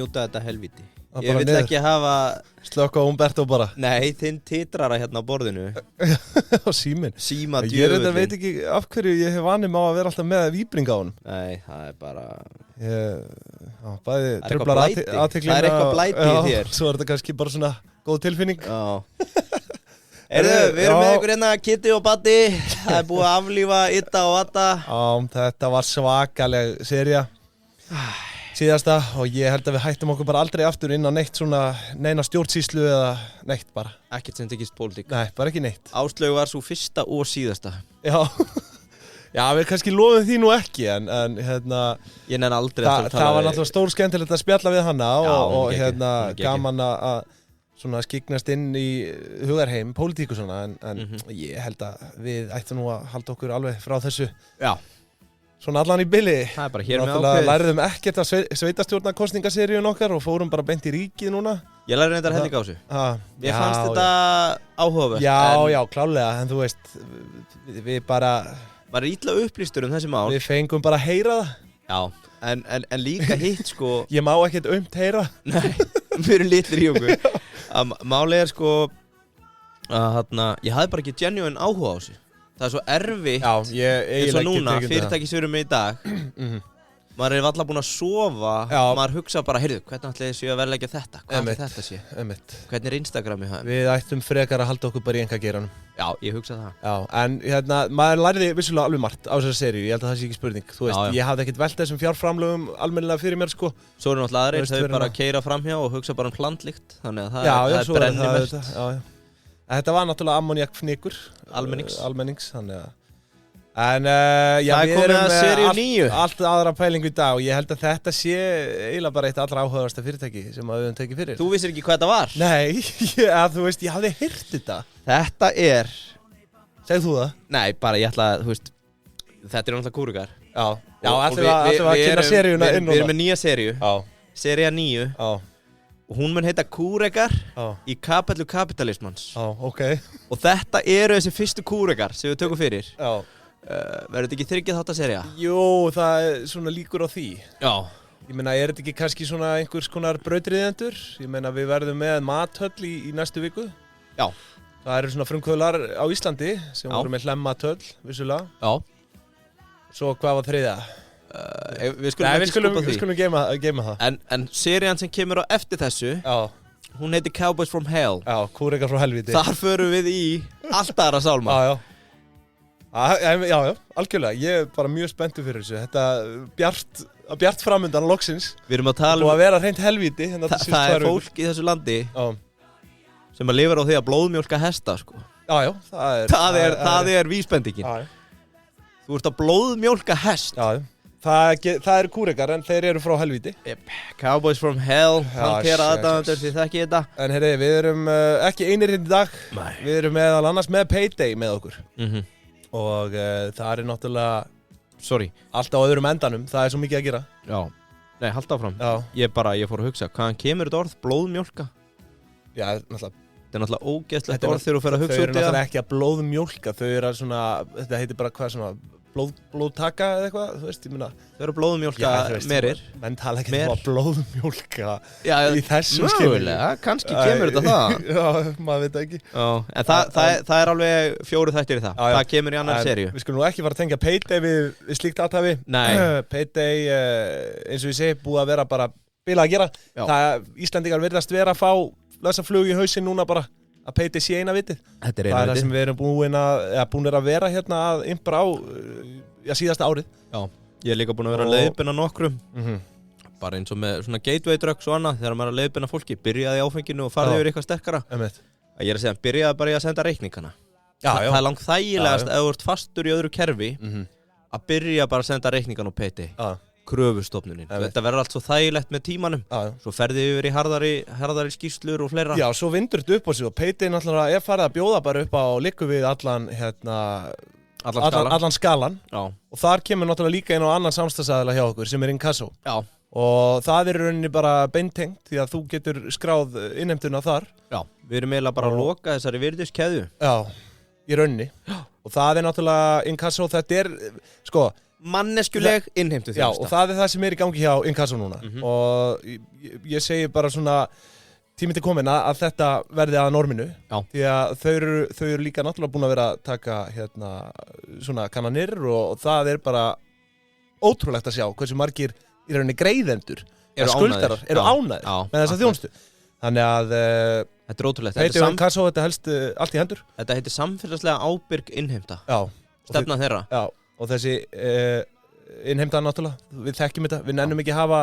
Mjúta þetta helviti. Það Ég bara vill niður. ekki hafa... Slökk á Umberto bara. Nei, þinn titrara hérna á borðinu. Á síminn. Síma Ég djöfullin. veit ekki af hverju ég hef vanið á að vera alltaf með víbring á honum. Nei, það er bara... Bæði Það er truflar eitthvað blæti. athygli. Það er eitthvað blæti í þér. Svo er þetta kannski bara svona góð tilfinning. Já. Við erum með ykkur hérna Kitty og Baddi. Það er búið að aflífa Idda og Adda. Já, þetta var svakaleg sería. Síðasta og ég held að við hættum okkur bara aldrei aftur inn á neina stjórnsýslu eða neitt bara. Ekkert sem tekist pólitík. Nei, bara ekki neitt. Áslaug var svo fyrsta og síðasta. Já, já, við kannski lofum því nú ekki en hérna... Ég nenni aldrei Það var náttúrulega stór skemmtilegt að spjalla við hana Já, og hún hérna hún er gaman að svona skiknast inn í hugarheim, pólitíku svona en ég held að við ættum nú að halda okkur alveg frá þessu. Já. Svona allan í bili. Það er bara hér með Náttúrulega ákveðið. lærðum ekkert af sveitarstjórnarkosningaseríun okkar og fórum bara beint í ríkið núna. Ég læri reyndar helling á þessu. Mér fannst þetta áhugavert. Já, klálega, en þú veist, við bara... Var illa upplýstur um þessi mál. Við fengum bara að heyra það. Já, en líka hitt sko... Ég má ekkert heyra. Nei, við erum litlir í okkur. Málið er sko... Ég hafði bara ekki genuine áhuga á þessu. Það er svo erfitt. Já, ég eins og eiginlega núna, get tekið fyrirtæki sem við erum með í dag. Maður er alltaf búinn að sofa. Já. Maður hugsa bara, heyrðu, hvernig ætli þessi að verðleggja þetta? Hvað ætli þetta sé? Hvernig er Instagramið það? Við ættum frekar að halda okkur bara í einkageranum. Já, ég hugsa það. Já, en hérna, maður lærði vissulega alveg margt á þessari seríu, ég held að það sé ekki spurning. Þú veist, Já. ég hafði ekkert velt þessum fjárframlögum almennilega fyrir mér, sko. Svo eru náttúrulega aðrir, Þú veist, þau við erum bara að- keyra framhjá og hugsa bara plantlykt. Þannig að Já, það svo er er það brennimert. auðvitað, já. En þetta var náttúrulega ammoniakfnykur. Almennings. Þannig að... En, já, Það er við komið erum að með seríu 9. allt aðra pælingu í dag og ég held að þetta sé eiginlega bara eitt allra áhugaðasta fyrirtæki sem að við höfum tekið fyrir. Þú vissir ekki hvað þetta var? Nei, þú veist, ég hafði heyrt þetta. Þetta er... Segð þú það? Nei, bara ég ætla að, þú veist... Þetta er náttúrulega kúrikar. Já, Og ætlum við að kynna seríuna inn Við erum með nýja seríu. Já, Sería 9. já, Og hún mun heita Kúrekar já, í kapellu kapitalismans. já, ok. Og þetta eru þessi fyrstu kúrekar sem við tökum fyrir. Já. Verður þetta ekki þriggja þáttaserja? Jú, það er svona líkur á því. Já. Ég meina, er þetta ekki kannski svona einhvers konar brautriðendur? Ég meina, við verðum með mathöll í næstu viku. Já. Það eru svona frumkvöðlar á Íslandi sem Já. voru með hlemmatöll, vissulega. Já. Svo hvað var þriðja? Við skulum ekki skupa því. Við skulum geima það. En serían sem kemur á eftir þessu, Já, hún heitir Cowboys from Hell. já, kúrekar frá helviti. Þar förum við í allt aðra sálma. Já, já, algjörlega. Ég er bara mjög spenntur fyrir þessu. Þetta bjart framundan loksins. Við erum að tala Og um... að vera hreint helviti. Það er fólk í þessu landi Já, sem að lifar á því að blóðmjólka hesta, sko. já, Það er vísbendingin. Já, Þú ert að blóðmjólka hest. já. Það eru kúrekar en þeir eru frá helviti. Cowboys from Hell, Já, hann kera shit. aðdáðandur því þekki þetta. En heyrði, við erum ekki einir hérna í dag. Nei. Við erum meðal annars með Payday með okkur. Mhm. Og það er náttúrulega Sorry. allt á öðrum endanum. Það er svo mikið að gera. Já. Nei, halda áfram. Já, Ég fór að hugsa, hvaðan kemur þetta orð? Blóðmjólka? já, náttúrulega. Þetta er náttúrulega ógeðslegt Þetta er- orð þegar þú fer að hugsa Þau út eru í það. náttúrulega ekki að blóðmjólka. Þau eru að svona, þetta heitir bara hvað svona, blóðtaka eða eitthvað, þú veist, ég meina. Þau eru blóðmjólka Já, þú veist, merir. Menn tala ekki Mer. um að blóðmjólka Já, í þessum skilningi. mögulega, kannski kemur þetta það. Já, maður veit það ekki. Já, en það er alveg 4 þættir í það. Já, já. Það kemur í annar En seríu. Við skulum nú ekki fara að tengja Payday við slíkt aðtæfi. Nei. Payday, eins og ég segi, búið að vera bara bilað að gera. Já. Íslendingar virðast vera að fá þessa flug í hausinn núna bara að Payday sé eina vitið. Þetta er Það er það einu sem við erum búinir að vera hérna að impra á síðasta árið. Já, ég er líka búin að vera að leiðbina nokkrum. Mhm. Bara eins og með svona gateway drugs og annað. Þegar maður er að leiðbina fólki, byrjaði í áfenginu og farði Já. yfir eitthvað sterkara. Einmitt. Ég er að segja, byrjaði bara í að senda reikningana. Já, já. Það er langt þægilegast Já, já. ef þú ert fastur í öðru kerfi Mhm. að byrja bara að senda reikningan á Payday. Já, Kröfustofnunin. Einmitt. Þetta verður allt svo þægilegt með tímanum. já. Svo ferði yfir í harðari skýrslur og fleira. Já, svo vindur þetta upp á sig og Payday náttúrulega er farið að bjóða bara upp á likku við allan skalan. Já. Og þar kemur náttúrulega líka inn á annan samstagsæðila hjá okkur sem er Inkasso. Já. Og það er í rauninni bara beintengt því að þú getur skráð innheimtuna þar. Já. Við erum eiginlega bara að loka þessari virðiskeðju. Já, í rauninni. Já. Og það er náttúrulega Inkasso, þetta er, sko, Manneskuleg innheimtu Já, og það það sem í gangi hjá Inkasso núna og ég segi bara svona tíminn til komin að þetta verði að norminu því að þau eru líka náttúrulega búin að vera að taka hérna svona kannanir og það bara ótrúlegt að sjá hversu margir í rauninni greiðendur skuldarar eru ánægðir með þessa þjónustu þannig að þetta ótrúlegt heitir Inkasso þetta helst allt í hendur þetta heitir samfélagslega ábyrg innheimta stefna þeirra og þessi innheimta náttúrulega, við þekkjum þetta, við nennum ekki hafa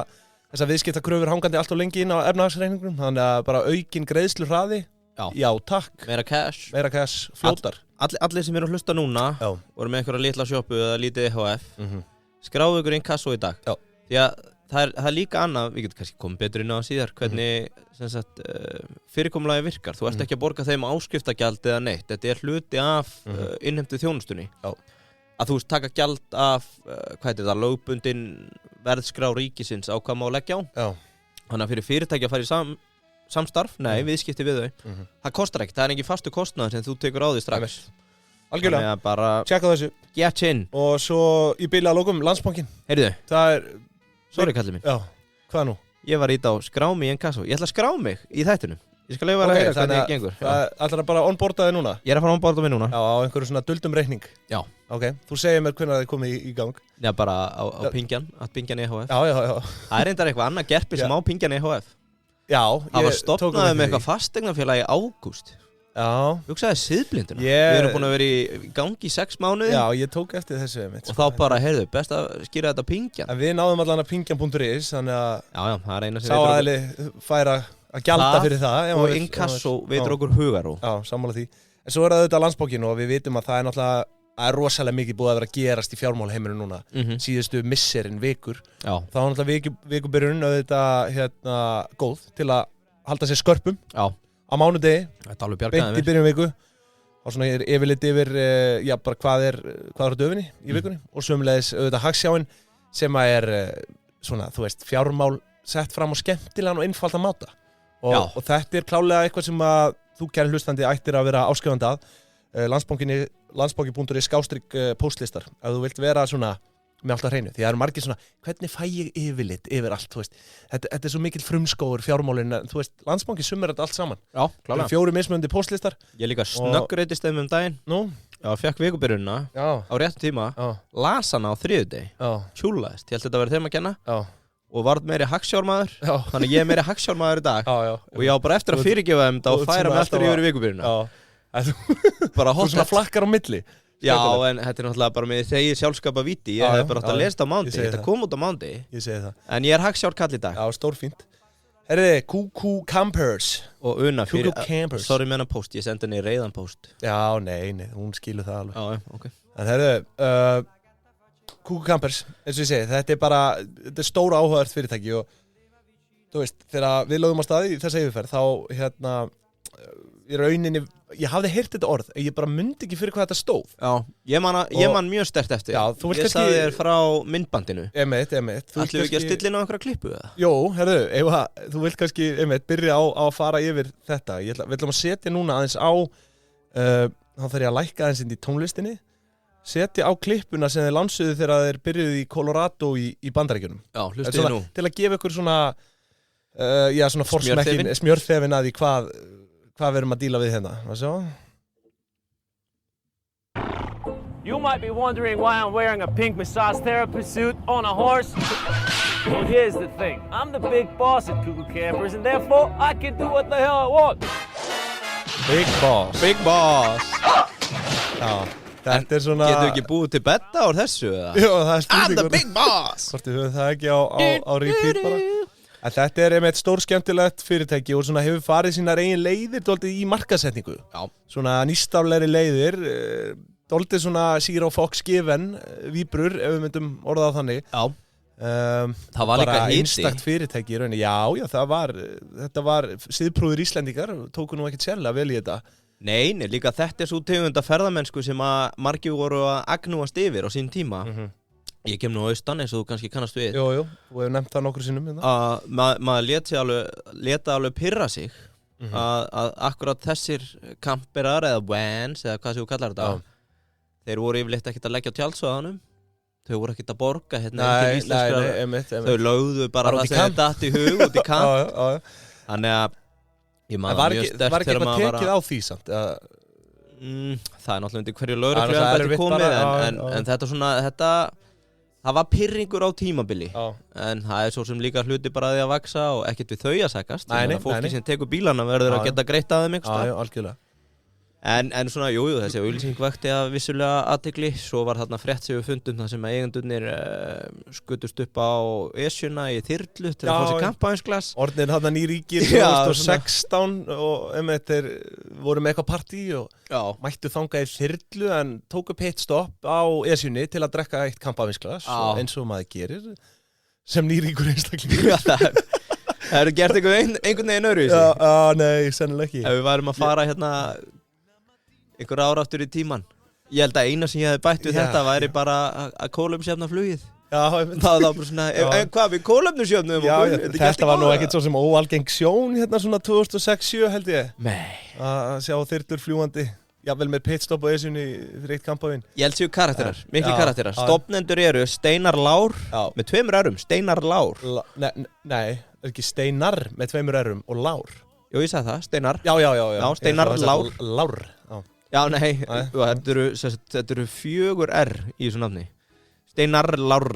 þessar viðskiptakröfur hangandi allt og lengi inn á efnahagsreikningum, þannig að bara aukin greiðslu hraði, já takk, meira cash, fljótar. Allir sem eru að hlusta núna, voru með einhverja litla sjoppu eða lítið EHF, skráðu ykkur Inkasso í dag, því að það er líka annað, við getum kannski komið betur inn á það síðar, hvernig sem sagt, fyrirkomulagi virkar, þú ert ekki að borga þeim áskriftagjald eða neitt, þetta er hluti af innheimtu þjónustunni. Að þú veist taka gjald af, hvað heitir það, lögbundin verðskrá ríkisins á hvað má leggja á. Þannig að fyrir fyrirtæki að fara í samstarf, nei, viðskipti við þau, það kostar ekkert, það er engin fastu kostnaður sem þú tekur á því strax. Algjörlega, þannig að bara tjekka þessu. Get in. Og svo í bili að lokum, Landsbankinn. Heyrðu, það er... Sorry kallið minn. Já, hvað nú? Ég var ít á skrá mig í Inkasso, ég ætla að skrá mig í þættinum. Ég skal leifa að heyra hvernig það gengur. Það ætlar bara að onboarda þig núna? Ég er að fara að onboarda mig núna. Já, á einhverju svona duldum reikning? Já. Ok, þú segir mér hvernig það er komið í gang? Já, bara á Pingjan, Pingjan EHF. Já. Það er reyndar eitthvað annað gerpi sem á Pingjan EHF. Já, það var stofnaði með eitthvað fasteignafélag í ágúst. Já. Hugsaði siðblinduna. Við erum búin að vera í gangi í 6 mánuði. Já, ég tók eftir þessu og þá bara, heyrðu, best að skýra þetta Pingjan. En við náðum allan að pingjan.is, þannig að já, það er eina sem sá aðili færa að gjalda fyrir það og Inkasso veitur okkur hugaró. Já, sammála því. En svo er það auðvitað Landsbankinn og við vitum að það er náttúrulega rosalega mikið búið að vera að gerast í fjármálheiminu núna síðustu misserin vikur. Já. Þá er náttúrulega vikubyrjun auðvitað góð til að halda sér skörpum. Já. Á mánudegi, beint í byrjun viku og svona er yfirlit yfir bara hvað er á döfinni í vikunni og sömulegis auðvitað Hagsjáin sem að er svona, þú veist, fjármál sett fram á skemmtilegan og einfaldan máta og þetta er klálega eitthvað sem að þú kæri hlustandi ættir að vera áskrifandi að landsbanki.is/postlistar ef þú vilt vera svona með allt á hreinu, því það eru margir svona hvernig fæ ég yfirlit yfir allt, þú veist þetta er svo mikill frumskógur fjármálin, þú veist, Landsbanki summar þetta allt saman. Já, klálega. 4 mismunandi postlistar. Ég líka snöggreitist þeim daginn. Nú? Já, fekk vikubyrjunna á réttum tíma, las hana á þriðjudegi, tjúlaðist, ég held þetta að vera þeim að kenna og varð meiri hagsjármaður, þannig ég er meiri hagsjármaður í dag og ég á bara eftir að fyrirgefa þeim þetta og færa mig aftur yfir vikubyrjunna. Þú svona flakkar á milli. Já, en þetta er náttúrulega bara með þegi sjálfskapa viti, ég hef bara átt að lesa þetta á mándi, þetta kom út á mándi. Ég segi það. En ég er hagsjárkall í dag. Já, stórfínt. Herriði, Kuku Campers. Og Una fyrir, sorry með hennar post, ég sendi henni reiðan post. Já, nei, hún skilur það alveg. Já, ok. En herriði, Kuku Campers, eins og ég segi, þetta er stóra áhugavert fyrirtæki og þú veist, þegar við lögum á staði í þessa yfirferð, þá í rauninni, ég hafði heyrt þetta orð en ég bara mundi ekki fyrir hvað þetta stóð. Já, ég man mjög sterkt eftir. Já, þú vilt ég sagði þér frá myndbandinu. Emitt. Ætlum við ekki að stilla inn á einhverja klippu eða? Jó, herðu, þú vilt kannski byrja á að fara yfir þetta. Við ætlum að setja núna aðeins á þá þarf ég að lækka aðeins inn í tónlistinni, setja á klippuna sem þeir lansuðu þegar þeir byrjuðu í Colorado í Bandaríkjunum. Já, hlustið nú. Til að gefa ykkur svona forsmekkin, smjörþefin að því hvað við erum að díla við hérna. You might be wondering why I'm wearing a pink massage therapy suit on a horse. Well, here's the thing. I'm the big boss at Kuku Campers and therefore I can do what the hell I want. Big boss. Big boss. Já, þetta er svona... Getur ekki búið til betta á þessu eða? Jó, það er spurning. I'm the big boss. Hvort við höfum það ekki á repeat bara. En þetta er einmitt stór skemmtilegt fyrirtæki og svona hefur farið sínar eigin leiðir dálítið í markaðssetningu. Já. Svona nýstaflegri leiðir, dálítið svona Zero Fox given, víbrur, ef við myndum orða það þannig. Já. Það var líka hiti. Bara einstakt fyrirtæki í rauninni. Já, þetta var siðprúðir Íslendingar, tóku nú ekkert sérlega vel í þetta. Nei, líka þetta er svo tegunda ferðamennsku sem að margir voru að agnúast yfir á sín tíma. Ég kem nú á austan eins og þú kannski kannast við. Jú, og hefur nefnt það nokkru sinnum. Maður leta alveg pirra sig að akkurat þessir kamperar eða vans eða hvað sem þú kallar þetta, þeir voru yfirleitt ekkert að leggja á tjaldsvæðanum. þau voru ekkert að borga hérna Nei, einmitt. Þau lögðu bara það sem þetta datt í hug út í kant. Þannig að ég man það mjög sterkt var ekki eitthvað tekið á því samt? Það er náttúrulega undir hverju lögreglu komið en þetta svona, það var pirringur á tímabili en það er svo sem líka hluti bara að því að vaksa og ekkert við þau að sækast. Fólki sem tekur bílana verður að geta greitt að þeim einhvers staðar. Algjörlega. En svona, jú, þessi auglýsing vakti að vissulega athygli. Svo var þarna frétt sem við fundum það sem að eigendurnir skutust upp á Esjuna í þyrlu til að fá sér kampavínsglas. Orðnir þarna nýríkir 2016 og þeir voru með eitthvað partí og mættu þangað í þyrlu en tóku pitstop á Esjunni til að drekka eitt kampavínsglas eins og maður gerir sem nýríkur einstaklingur. Það eru gert einhvern veginn öðru í sig? Nei, sennilega ekki. Ef við værum að fara hérna einhver ára aftur í tíman. Ég held að eina sem ég hefði bætt við þetta væri bara að kólefnisjöfna flugið. Það var bara svona, en hvað við kólefnisjöfnum okkur? Þetta var nú ekkert svo sem óalgeng sjón hérna svona 2006-07 held ég. Nei. Að sjá þyrlur fljúandi, jafnvel með pitstop á Esjunni fyrir eitt kampavín. Ég held séu karakterar, miklu karakterar. Stofnendur eru Steinar Lár með 2 r-um, Steinar Lár. Nei, ekki Steinar með 2 r-um og Lár. Jú, ég sagði það, Steinar. Já, Steinar Lár. Lár. Já, nei, þetta eru 4 r í þessu nafni. Steinar Lár.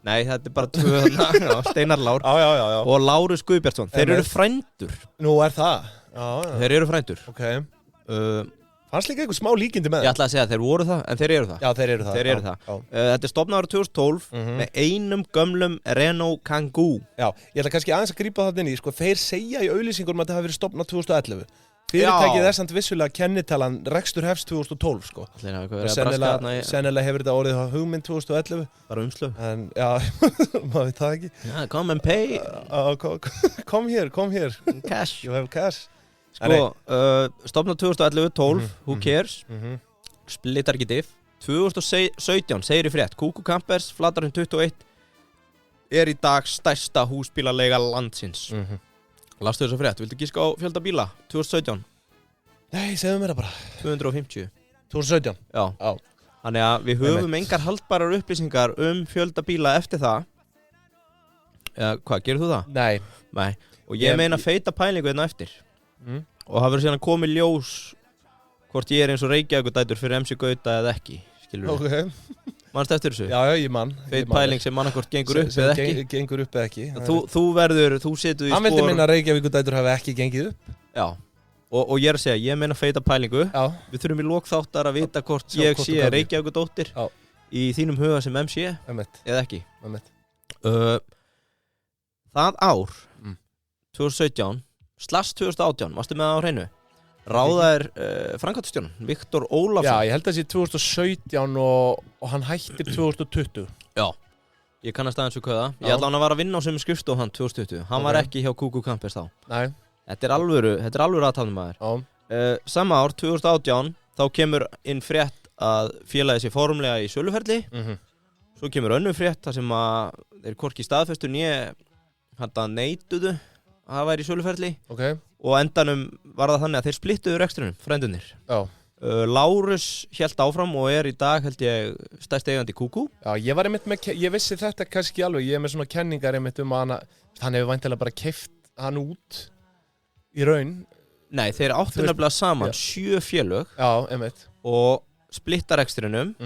Nei, þetta er bara 2 Steinar Lár. Já. Og Lárus Guðbjartsson. Þeir eru frændur. Nú er það. Þeir eru frændur. Ok. Fannst líka eitthvað smá líkindi með það? Ég ætla að segja að þeir voru það, en þeir eru það. Já, þeir eru það. Þetta er stofnað árið 2012 með einum gömlum Renault Kangoo. Já, ég ætla kannski aðeins að grípa það inn í, sko, þeir segja í auglýsingunum að þetta hafi verið stofnað 2011. Fyrirtækið er samt vissulega kennitalan rekstur hefst 2012, sko. Sennilega hefur þetta orðið hugmynd 2011. Bara umslög. En, já, maður veit það ekki. Yeah, come and pay. Come here. Cash. You have cash. Sko, stofnað 2011-12, who cares? Splittar ekki diff. 2017 segir í frétt, Kuku Campers, Flatarhraun 21, er í dag stærsta húsbílaleiga landsins. Lastu þessa frétt, viltu giska á fjölda bíla 2017? Nei, segðu mér það bara. 250. 2017? Já. Þannig að við höfum engar haldbærar upplýsingar fjölda bíla eftir það. Hvað, gerir þú það? Nei. Og ég meina feita pælingu hérna eftir. Og það verður síðan að koma í ljós hvort ég er eins og Reykjavíkudætur fyrir MC Gauta eða ekki, skilur við. Ok. Manstu eftir þessu? Já, ég man. Feit pæling sem annarkvort gengur upp eða ekki. Gengur upp eða ekki. Þú setur í spor. Hann vildi minna að Reykjavíkudætur hafi ekki gengið upp. Já. Og ég er að segja, ég meina feita pælingu. Já. Við þurfum í lokþáttar að vita hvort ég sé Reykjavíkudóttir í þínum huga sem MC eða ekki. Það ár 2017 /2018, varstu með það á hreinu? Ráðaðir framkvæmdastjórann, Viktor Ólafsson. Já, ég held að það sé 2017 og hann hættir 2020. Já, ég kannast aðeins við hvað það. Ég ætla hann að vara að vinna á sem skrifstof hann 2020. Hann var ekki hjá Kuku Campers þá. Nei. Þetta er alvöru aðtalnum maður. Sama ár, 2018, þá kemur inn frétt að félagið sé formlega í söluferli. Svo kemur önnur frétt þar sem að þeir hvorki staðfestu né neituðu að það væri í söluferli. Og endanum var það þannig að þeir splittuðu rekstrinum, frændunir. Lárus hélt áfram og er í dag, held ég, stærsti eigandi Kuku. Já, ég vissi þetta kannski alveg, ég er með svona kenningar einmitt að hann hefur væntanlega bara keypt hann út í raun. Nei, þeir áttu nefnilega saman 7 félög. Já, einmitt. Og splitta rekstrinum,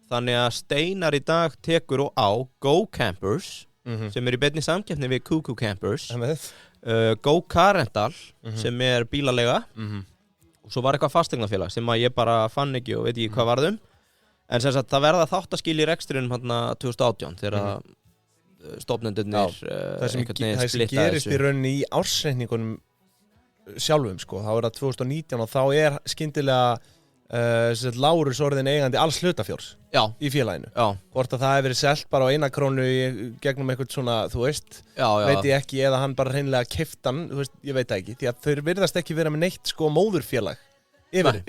þannig að Steinar í dag tekur á Go Campers, sem er í beinni samkeppni við Kuku Campers. Go Car Rental sem er bílalega og svo var eitthvað fasteignafélag sem að ég bara fann ekki og veit ekki hvað varðum en sem sagt það verða þáttaskil í rekstrinum hérna 2018 þegar stofnendurnir það sem gerist í rauninni í ársreikningunum sjálfum sko, þá er það 2019 og þá er skyndilega Lárus orðin eigandi alls hlutafjárs í félaginu. Hvort að það hefur verið selt bara á 1 krónu gegnum eitthvað svona, þú veist, veit ég ekki, eða hann bara hreinlega keypt hann, þú veist, ég veit það ekki. Því að þau virðast ekki vera með neitt sko móðurfélag yfir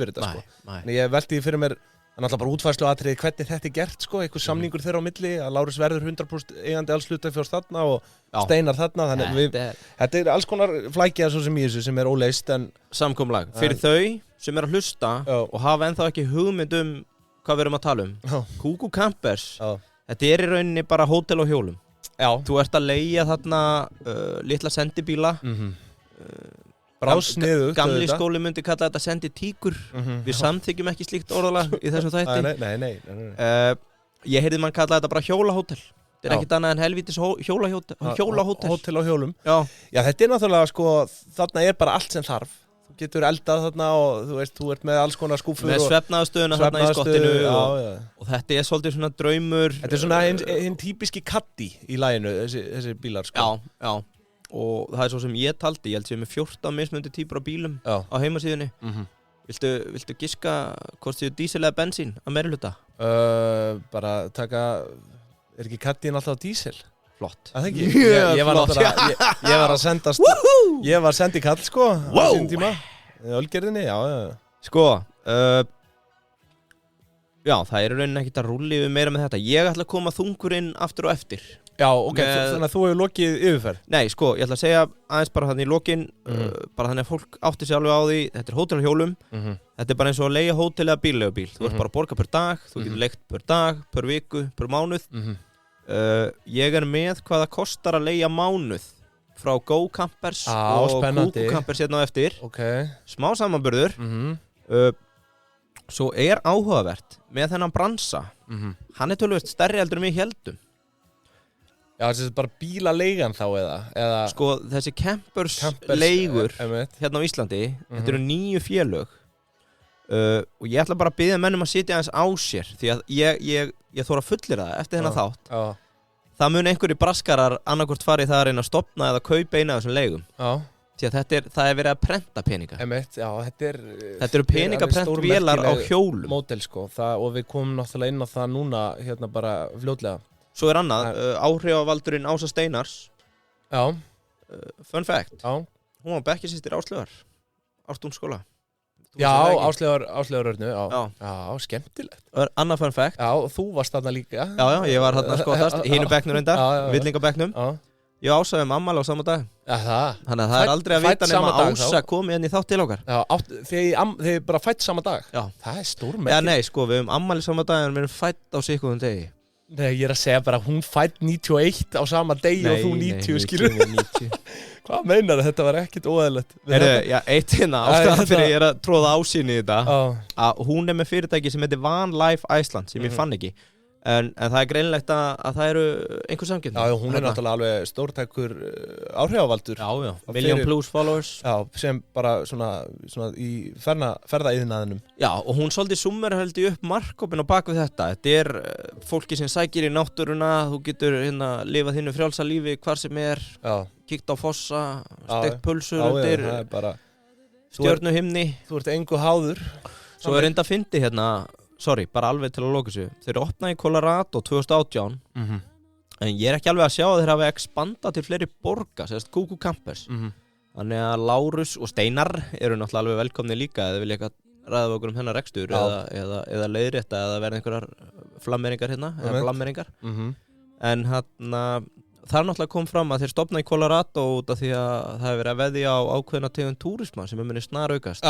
þetta sko. Þannig ég velti því fyrir mér, það er náttúrulega bara útfærsluatriði hvernig þetta er gert sko, eitthvað samningur þeirra á milli, að Lárus verður 100% eigandi alls hlutafjárs þarna og Steinar þarna, þannig þetta er alls konar flækja svo sem í þessu sem er óleist en samkomlag fyrir þau sem er að hlusta og hafa ennþá ekki hugmynd hvað við erum að tala Kuku Campers þetta í rauninni bara hótel á hjólum þú ert að leigja þarna litla sendibíla gamli skóli myndi kalla þetta senditíkur við samþykjum ekki slíkt orðalag í þessum þætti nei. Ég heyrði mann kalla þetta bara hjólahótel þetta ekkert annað en helvítis hjólahótel hótel á hjólum já, þetta náttúrulega sko þarna bara allt sem þarf þú getur eldað þarna og þú veist þú ert með alls konar skúfur með svefnaðastöðuna þarna í skottinu og þetta svolítið svona draumur þetta svona hinn típiski kaddi í laginu þessi bílar sko já og það svo sem ég taldi ég held sem með 14 mismunandi típur af bílum á heimasíðunni viltu giska hvort þið dísil eða bensín að meirihluta bara taka ekki kaddin alltaf dísil flott það ekki ég var að sendast ég var sendikall sko á sínum tíma í Ölgerðinni já sko já það raunin ekkert að rúlla yfir meira með þetta ég ætla að koma þungur inn aftur og eftir já ok þannig að þú hefur lokið yfirferð nei sko ég ætla að segja aðeins bara þannig í lokin bara þannig að fólk átti sig alveg á því þetta hótel á hjólum þetta bara eins og að leigja hótel eða bílleigubíl þú ert bara að borga per dag þú getur leigt per dag per viku per mánuð ég með hvað það kostar að leigja mánuð frá Go Campers og Kuku Campers hérna á eftir smá samanburður svo áhugavert með þennan bransa hann töluvert stærri heldur en við héldum já þessi bara bílaleigan þá eða sko þessi campers leigur hérna á Íslandi þetta eru 9 félög og ég ætla bara að biðja mennum að sitja aðeins á sér því að ég þóra fullir það eftir þennan þátt það mun einhverjir braskarar annarkvort farið það að reyna að stopna eða kaupa eina af þessum leigum því að það verið að prenta peninga þetta eru peningaprent vélar á hjólum módel sko og við komum náttúrulega inn á það núna hérna bara fljótlega svo annað áhrifavaldurinn Ása Steinars fun fact hún var bekkjarsystir Áslaugar Ártúnsskóla já, Áslaugar Örnu já, skemmtilegt annað fun fact já, og þú varst þarna líka já, ég var þarna skotast hinu bekknum reyndar, villingabekknum ég ásaði afmæli á sama dag þannig að það aldrei að vita nema Ása komi inn í þátt til okkar þegar bara fætt sama dag já. Það stórmerkilegt já, nei, sko, við afmæli sama dag en við fætt á sikuðum degi nei, ég að segja bara hún fætt 91 á sama degi og þú 90 skilur hvað meinar þetta var ekkert óeðlilegt eitt hérna ástæðan fyrir ég að tróða ásýni í þetta að hún með fyrirtæki sem heitir Van Life Iceland sem ég fann ekki en það greinlegt að það eru einhver samkeppni já, hún náttúrulega alveg stórtækur áhrifavaldur já, million plus followers já, sem bara svona í ferðaiðnaðinum já, og hún svolítið summer held upp markkópin á bak við þetta fólki sem sækir í náttúruna þú getur lifað þínu frjálsa lífi hvar sem kíkt á fossa steikt pulsur undir stjörnuhimni þú ert engu háður svo enda að fyndi bara alveg til að loka þessu þeir eru opnað í Colorado 2018 en ég ekki alveg að sjá að þeir hafa expandað til fleiri borga sérst Kuku Campers þannig að Lárus og Steinar eru náttúrulega alveg velkomni líka eða vilja eitthvað ræða okkur hennar rekstur eða leiðrétta eða verða einhverjar flammeringar eða flammeringar en það náttúrulega kom fram að þeir stofna í Colorado út af því að það hefur verið að veðja á ákveðna tegund túrisma sem muni snaraukast.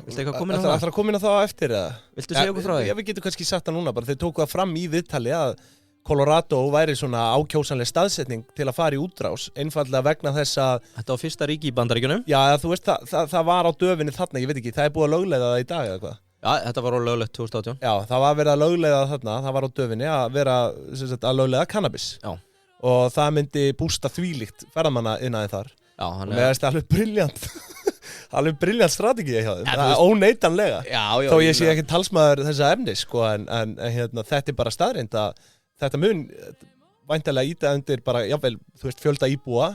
Viltu eitthvað koma inn á það? Það koma inn á það eftir eða? Viltu segja okkur frá því? Við getum kannski sagt það núna bara, þeir tóku það fram í viðtali að Colorado væri svona ákjósanleg staðsetning til að fara í útrás, einfaldlega vegna þess að þetta var fyrsta ríki í Bandaríkjunum? Já, þú veist, það var á döfinni þarna, ég veit ekki, það búið að lögleiða það í dag eða hvað? Já, þetta var löglegt 2018. Já, það var verið að lögleiða þarna, það var á döfinni að vera að lögleiða cannabis. Já. Og það myndi bústa þvílíkt ferðamanna innan þar. Já, og með þess að alveg brilljant alveg brilljant strategía hjá þeim. Það er óneitanlega. Já, þó ég sé ekki talsmaður þessa efnis, sko, en þetta bara staðreind að þetta mun væntanlega íta undir bara, jável, þú veist, fjölda íbúa,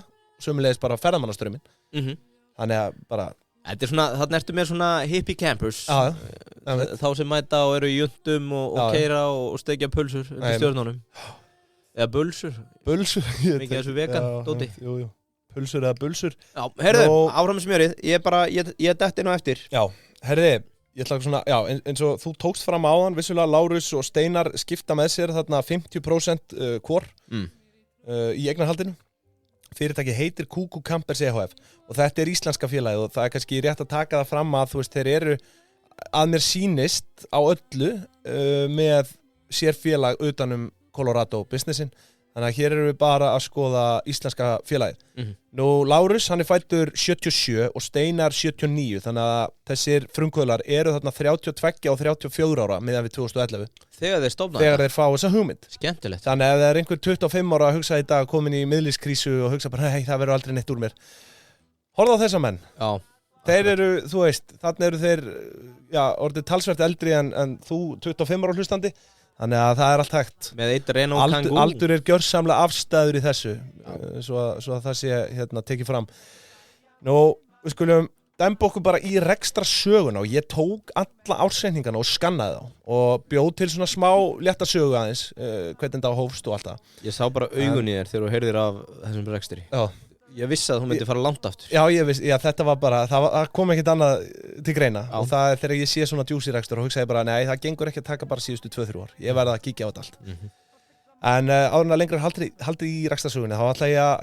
sömulegis bara ferðamannaströmmin. Þannig að bara þetta svona, þarna ertu með svona hippie campers. Þá sem mæta og eru í jundum og keyra og steikja pulsur undir stjörnunum. Eða bulsur. Mikið þessu vegan, dóti. Jú. Pulsur eða bulsur. Já, herðu, áfram með smjörið. Ég detti nú eftir. Já, herðu, ég ætla svona, já, eins og þú tókst fram áðan, vissulega Lárus og Steinar skipta með sér þarna 50% hvor í eignarhaldinu. Fyrirtæki heitir Kuku Campers EHF og þetta íslenska félagið og það kannski rétt að taka það fram að þú veist, þeir eru að mér sýnist á öllu með sérfélag utanum Colorado businessin. Þannig að hér erum við bara að skoða íslenska félagið. Nú, Lárus, hann fæddur 77 og Steinar 79, þannig að þessir frumkvöðlar eru þarna 32 og 34 ára meðan við 2011. Þegar þeir stofnaði? Þegar þeir fá þessa hugmynd. Skemmtilegt. Þannig að ef það er einhver 25 ára að hugsa í dag, komin í miðlífskrísu og hugsa bara, hei, það verður aldrei neitt úr mér. Horfðu á þessa menn. Já. Þeir eru, þú veist, þarna eru þeir, já, orðið talsvert eldri en þú 25 ára hlustandi. Þannig að það allt hægt. Með eitt Renault Kangoo. Aldur gjörsamlega afstæður í þessu, svo að það sé tekið fram. Nú, við skulum dæmba okkur bara í rekstra söguna og ég tók alla ársreikningana og skannaði þá og bjóð til svona smá létta sögu aðeins, hvernig það hófst og allt það. Ég sá bara augun í þér þegar þú heyrðir af þessum rekstri. Já. Ég vissi að þú myndi fara langt aftur. Já, ég vissi, já, þetta var bara, það kom ekkert annað til greina. Og það er þegar ég sé svona juicy rekstur og hugsaði bara, nei, það gengur ekki að taka bara síðustu 2-3 ár. Ég verði að kíkja á þetta allt. En áður en lengur haldið í rekstrarsögunni, þá ætla ég að,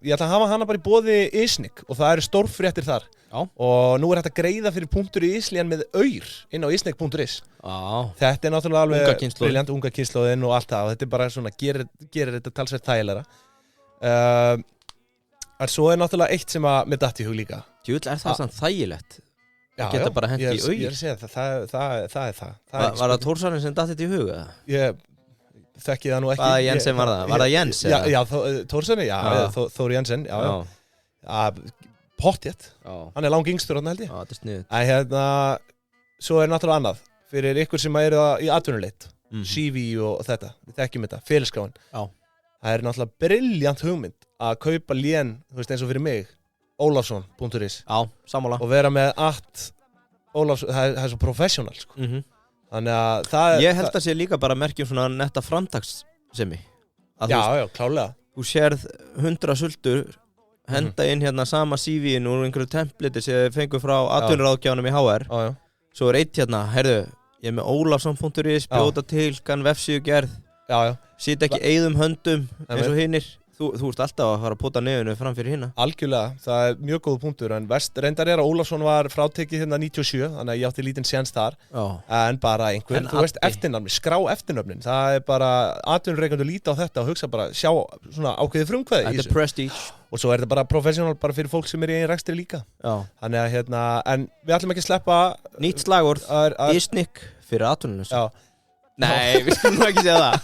ég ætla að hafa hana bara í boði Isnik og það eru stórfréttir þar. Já. Og nú er hægt að greiða fyrir .is-líðan með aur inn á isnik.is. Já. Þetta er náttúrulega alveg unga kynslóðin. Brilliant, unga kynslóðin og allt það. Og þetta er bara svona, gerir þetta talsvert þægilegra. En svo er náttúrulega eitt sem að mér datt í hug líka. Djúvill, er það samt þægilegt? Já, geta bara hent í aur. Ég er að segja það er það. Var það Tórsarinn sem datt þetta í hug? Ég þekki það nú ekki. Hvaða Jensen var það? Var það Jens? Já, Tórsarinn, já, Þór Jensen, já. Pottjétt. Hann er langyngstur hann held ég. Já, þetta er sniðugt. En svo er náttúrulega annað. Fyrir ykkur sem eru í atvinnuleit, CV og þetta, við þekkjum þetta, félagsskráin. Já. Það er náttúrulega brilliant hugmynd að kaupa lén, þú veist eins og fyrir mig, Ólafsson.is. Já, sammála. Og vera með Ólafsson, það er svo professional, sko. Þannig að það er... Ég held að sé líka bara merkjum svona netta framtakssemi. Já, klálega. Þú sérð 100 sultur, henda inn hérna sama CV-in úr einhverju templati sem þið fengur frá atvinnuráðgjáfanum í HR. Já. Svo er eitt hérna, heyrðu, ég er með Ólafsson.is, bjóta til, kann vefsíðu gerð. Já. Sýt ekki eyðum höndum eins og hinnir. Þú ert alltaf að fara að pota nefinu fram fyrir hinna. Algjörlega, það er mjög góð punktur. En reyndar er að Ólafsson var frátekið hérna 97, þannig að ég átti lítinn séns þar. Já. En bara einhver, þú veist, eftirnafni, skrá eftirnafnin. Það er bara, atvinnureikendur líta á þetta og hugsa bara, sjá svona ákveðið frumkvæði í þessu. Þetta er prestige. Og svo er þetta bara professional bara fyrir fólk sem er í einn rekstri líka. Já. Þannig að en við ætlum ekki að sleppa... Nýtt slagorð, Isnik fyrir atvinnulaus. Já. Nei, við skulum ekki segja það.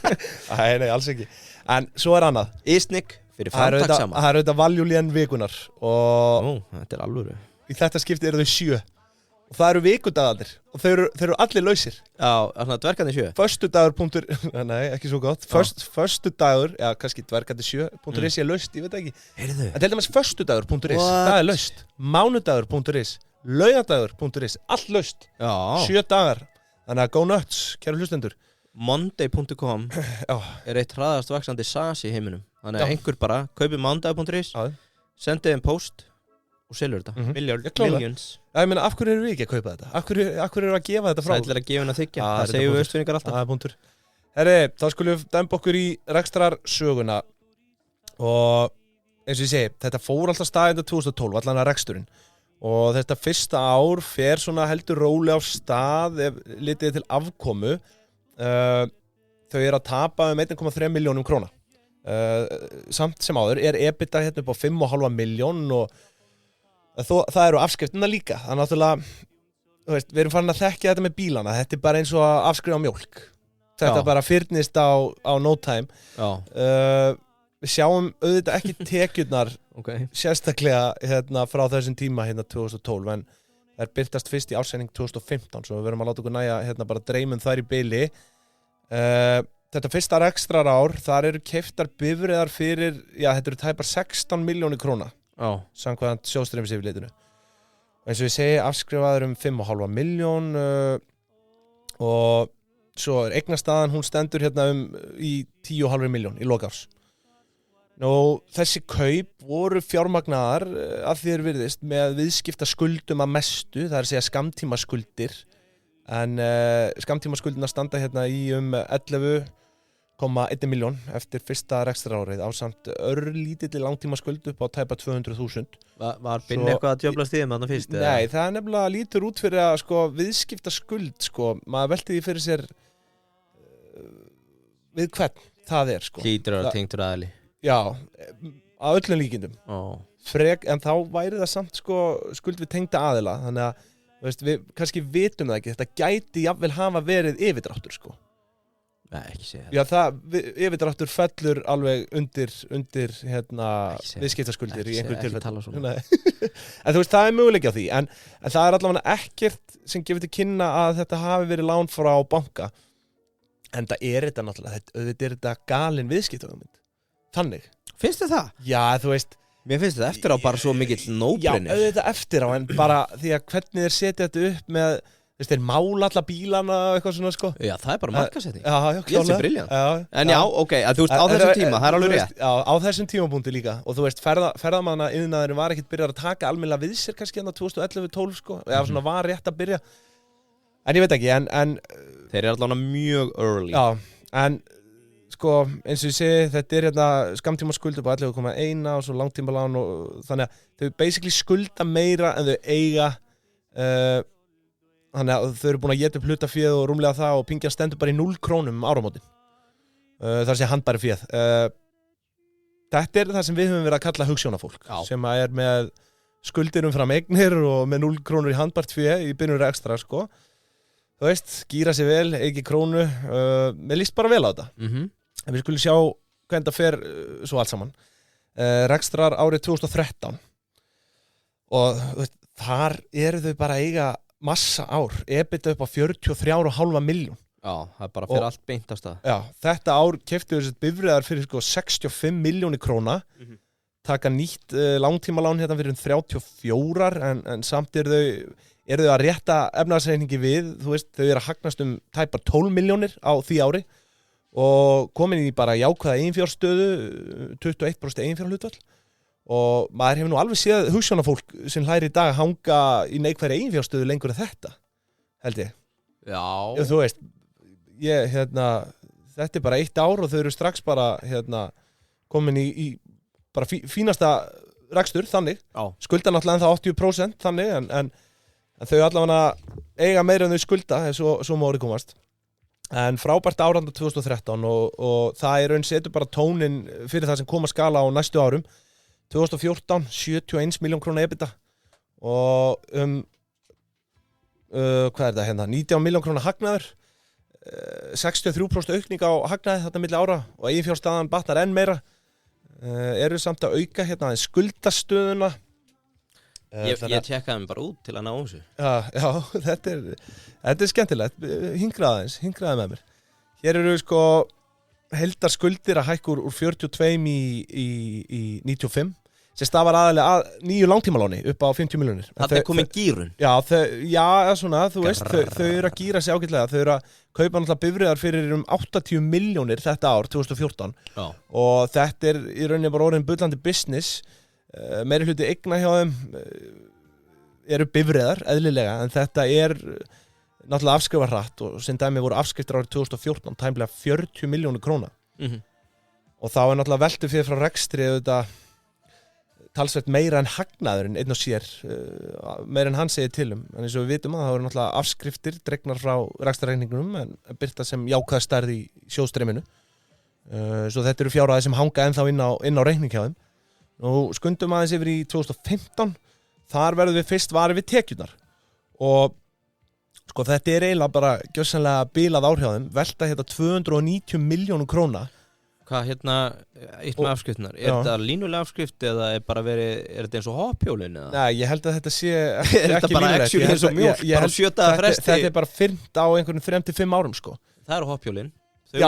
Nei, alls ekki. En svo er annað. Isnik fyrir framtakssama. Það er auðvitað valjulén vikunar og þetta er alvöru. Í þetta skipti eru þau 7 og það eru vikudagarnir og þau eru allir lausir. Já, svona dvergandi 7. Föstudagur. Nei, ekki svo gott. Föstudagur, já, kannski dvergandi 7.is er laust, ég veit ekki. Heyrðu. En til dæmis föstudagur.is, það er laust. Mánudagur.is, laugardagur.is, allt laust. Já. 7 dagar. Þannig að go nuts, kæru hlustendur. Monday.com er eitt hraðast vaxandi SaaS í heiminum. Þannig að einhver bara kaupir Monday.is, sendið þeim post og selur þetta. Millions. Ég meina, af hverju eru við ekki að kaupa þetta? Af hverju eru við að gefa þetta frá? Það er að gefa henni að þykja. Það segjum við austfinningar alltaf. Það er punktur. Herri, þá skulum við dæmba okkur í rekstrarsöguna. Og eins og ég segi, þetta fór alltaf staðinda 2012, allan að reksturinn. Og þetta fyrsta ár fer svona heldur róli á stað ef litið til afkomu. Þau eru að tapa 1,3 milljónum króna. Samt sem áður er EBITDA hérna upp á 5,5 milljón og það eru afskriftina líka. Það er náttúrulega, þú veist, við erum farin að þekkja þetta með bílana. Þetta er bara eins og að afskrifa mjólk. Þetta bara fyrnist á no time. Við sjáum auðvitað ekki tekjurnar sérstaklega hérna frá þessum tíma hérna 2012 en það er byrtast fyrst í ársending 2015 svo við verum að láta okkur næja hérna bara dreymum þær í bili. Þetta fyrsta rekstrarár, þar eru keyptar bifreiðar fyrir, já þetta eru tæpar 16 milljónir króna samkvæmt sjóðstreymisyfirlitinu. Eins og ég segi afskrifaður 5,5 milljón og svo er eignastaðan, hún stendur hérna í 10,5 milljón í lok árs. Nú, þessi kaup voru fjármagnaðar að því virðist með viðskipta skuldum að mestu, það er að segja skammtímaskuldir en skammtímaskuldina standa hérna í 11 1,1 milljón eftir fyrsta rekstrarárið á samt örlítilli langtíma skuld upp á tæpa 200.000. Var Binni eitthvað að djöflast í þeim þarna fyrst? Nei, það nefnilega lítur út fyrir að sko, viðskipta skuld, sko, maður velti því fyrir sér við hvern það sko. Hlýtur að tengtur aðili. Já, að öllum líkindum. En þá væri það samt sko, skuld við tengda aðila, þannig að við kannski vitum það ekki, þetta gæti jafnvel hafa verið yfirdráttur sko. Nei, ekki segja það. Já, yfirdráttur fellur alveg undir viðskiptaskuldir í einhverjum tilfellum. En þú veist, það möguleiki á því, en það allavega ekkert sem gefur til kynna að þetta hafi verið lán frá banka. En það þetta náttúrulega, þetta þetta galin viðskiptahugmynd. Þannig. Finnst þið það? Já, þú veist. Mér finnst þetta eftir á bara svo mikill nóbrenni. Já, þetta eftir á, en bara því að hvernig þeir setja þetta upp með, þeir mála alla bílana og eitthvað svona, sko. Já, það bara markasetning. Já, ég held sér briljant. En já, ok, að þú veist, á þessum tíma, það alveg rétt. Já, á þessum tímapunkti líka. Og þú veist, ferðamanna iðnaðurinn var ekkert byrjað að taka almennilega við sér kannski 2011-12, sko. Eða svona var rétt að byrja. En ég veit ekki, en þeir allavega mjög early. Já, en sko, eins og ég segi, þetta skammtíma skuld upp á 11,1 og svo langtíma lán og þannig að þau basically skulda meira en þau eiga þannig að þau eru búin að éta upp hlutaféð og rúmlega það og pingjan stendur bara í 0 krónum áramótin. Það sé handbæri féð. Þetta það sem við höfum verið að kalla hugsjónafólk sem er með skuldir umfram eignir og með 0 krónur í handbært féð í byrjunur ekstra, sko. Þú veist, gíra sig vel, ekki krónu, mér líst bara vel á þetta. En við skulum sjá hvernig þetta fer svo allt saman. Rekstrar árið 2013 og veist, þar eru þau bara að eiga massa ár, EBITDA upp á 43,5 milljón. Já, það bara fyrir allt beint á stað. Já, þetta ár keyptu þessi bifreiðar fyrir sko 65 milljónir króna, taka nýtt langtímalán hérna fyrir 34 en samt eru þau að rétta efnahagsreikningi við, þú veist, þau eru að hagnast tæpar 12 milljónir á því ári og komin í bara jákvæða eiginfjárstöðu, 21% eiginfjárhlutfall og maður hefur nú alveg séð hugsjónafólk sem hlæri í dag að hanga í neikvæðri eiginfjárstöðu lengur en þetta, held ég. Já. Þú veist, þetta bara 1 ár og þau eru strax bara komin í bara fínasta rekstur, þannig. Skulda náttúrulega ennþá 80% þannig, en þau allavega eiga meira en þau skulda, svo má orðið komast. En frábært áranda 2013 og það raun setur bara tónin fyrir það sem koma skala á næstu árum. 2014, 71 miljón króna EBITDA og hvað þetta hérna, 19 miljón króna hagnaður, 63% aukning á hagnaði þetta milli ára og eiginfjárstaðan batnar enn meira. Eru samt að auka hérna skuldastöðuna. Ég tjekkaði mig bara út til að ná þessu. Já, þetta skemmtilegt. Hingraði með mér. Hér eru sko heildarskuldir að hækka úr 42 í 95 sem stafar aðalega að nýju langtímaláni upp á 50 milljónir. Það komin gírun? Já, svona, þú veist, þau eru að gíra sig ágætlega. Þau eru að kaupa náttúrulega bifreiðar fyrir 80 milljónir þetta ár, 2014. Já. Og þetta í rauninni bara orðin bullandi business. Meiri hluti eigna hjá þeim eru bifreiðar, eðlilega, en þetta náttúrulega afskrifar hratt og sem dæmi voru afskriftir árið 2014 tæmlega 40 milljónir króna. Og þá náttúrulega veltu fyrir frá rekstri talsvert meira en hagnaðurinn einn og sér, meira en hann segir til en eins og við vitum að það voru náttúrulega afskriftir dregnar frá rekstrarreikningunum en byrta sem jákvæða stærð í sjóðstreyminu. Svo þetta eru fjárhæðir sem hanga ennþá inn á reikning hjá þeim. Nú skundum aðeins yfir í 2015, þar verðum við fyrst varið við tekjurnar og sko þetta eiginlega bara gjörsamlega bilað áhrjáðum, velta 290 miljónum króna. Hvað eitt með afskriftunar? Þetta línulega afskrift eða þetta eins og hoppjólin? Nei, ég held að þetta sé ekki línulega. Bara actually eins og mjólk, bara 7 daga fresti? Þetta bara fyrnt á einhvern 3-5 árum sko. Það eru hoppjólin? Ég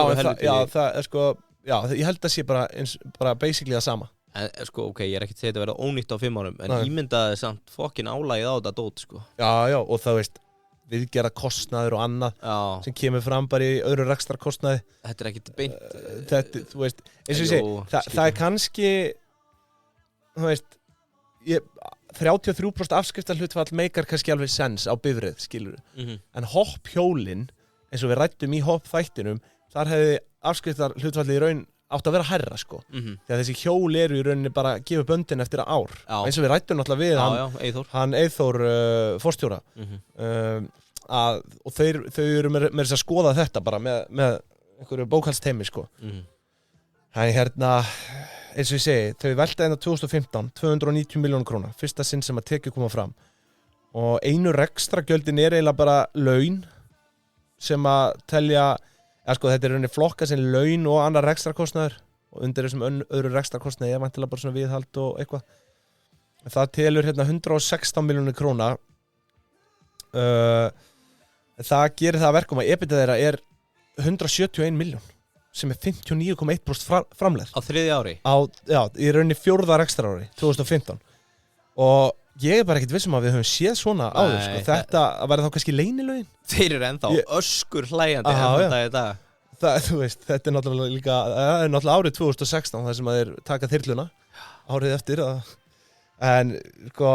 held að sé bara basically það sama. En sko, ok, ég ekki að segja þetta verða ónýtt á 5 árum en ímyndaði samt fokkin álagið á þetta dót, sko. Já, og það veist viðgerða kostnaður og annað sem kemur fram bara í öðru rekstrarkostnaði. Þetta ekkert beint. Þetta, þú veist, eins og ég segi, það kannski, þú veist, 33% afskriftarhlutfall meikar kannski alveg sens á bifreið, skilurðu. En hopphjólin, eins og við ræddum í hoppþættinum, þar hefði afskriftar hlutfallið í raun átt að vera hærra sko. Þegar þessi hjól eru í rauninni bara að gefa böndin eftir ár. Eins og við rættum náttúrulega við hann Eyþór forstjóra. Og þau eru með þess að skoða þetta bara með einhverju bókhaldsteimi sko. Það hérna, eins og ég segi, þau velta 2015 290 milljónir króna, fyrsta sinn sem að tekið koma fram. Og einu rekstragjöldin eiginlega bara laun sem að telja, sko þetta rauninni flokka sem laun og annar rekstrakostnaður og undir þessum öðru rekstrakostnaði vantilega bara svona viðhald og eitthvað. Það telur hérna 116 milljónir króna. Það gerir það að verkum að EBITDA þeirra 171 milljón sem 59,1% framlegð. Á þriðja ári? Já, í rauninni 4. rekstrarári, 2015. Og ég bara ekkert vissum að við höfum séð svona áður, sko. Þetta væri þá kannski leynilögin. Þeir eru ennþá öskur hlæjandi ennþá í dag. Þú veist, þetta náttúrulega líka, náttúrulega árið 2016, þar sem að þeir taka þyrluna árið eftir. En, sko,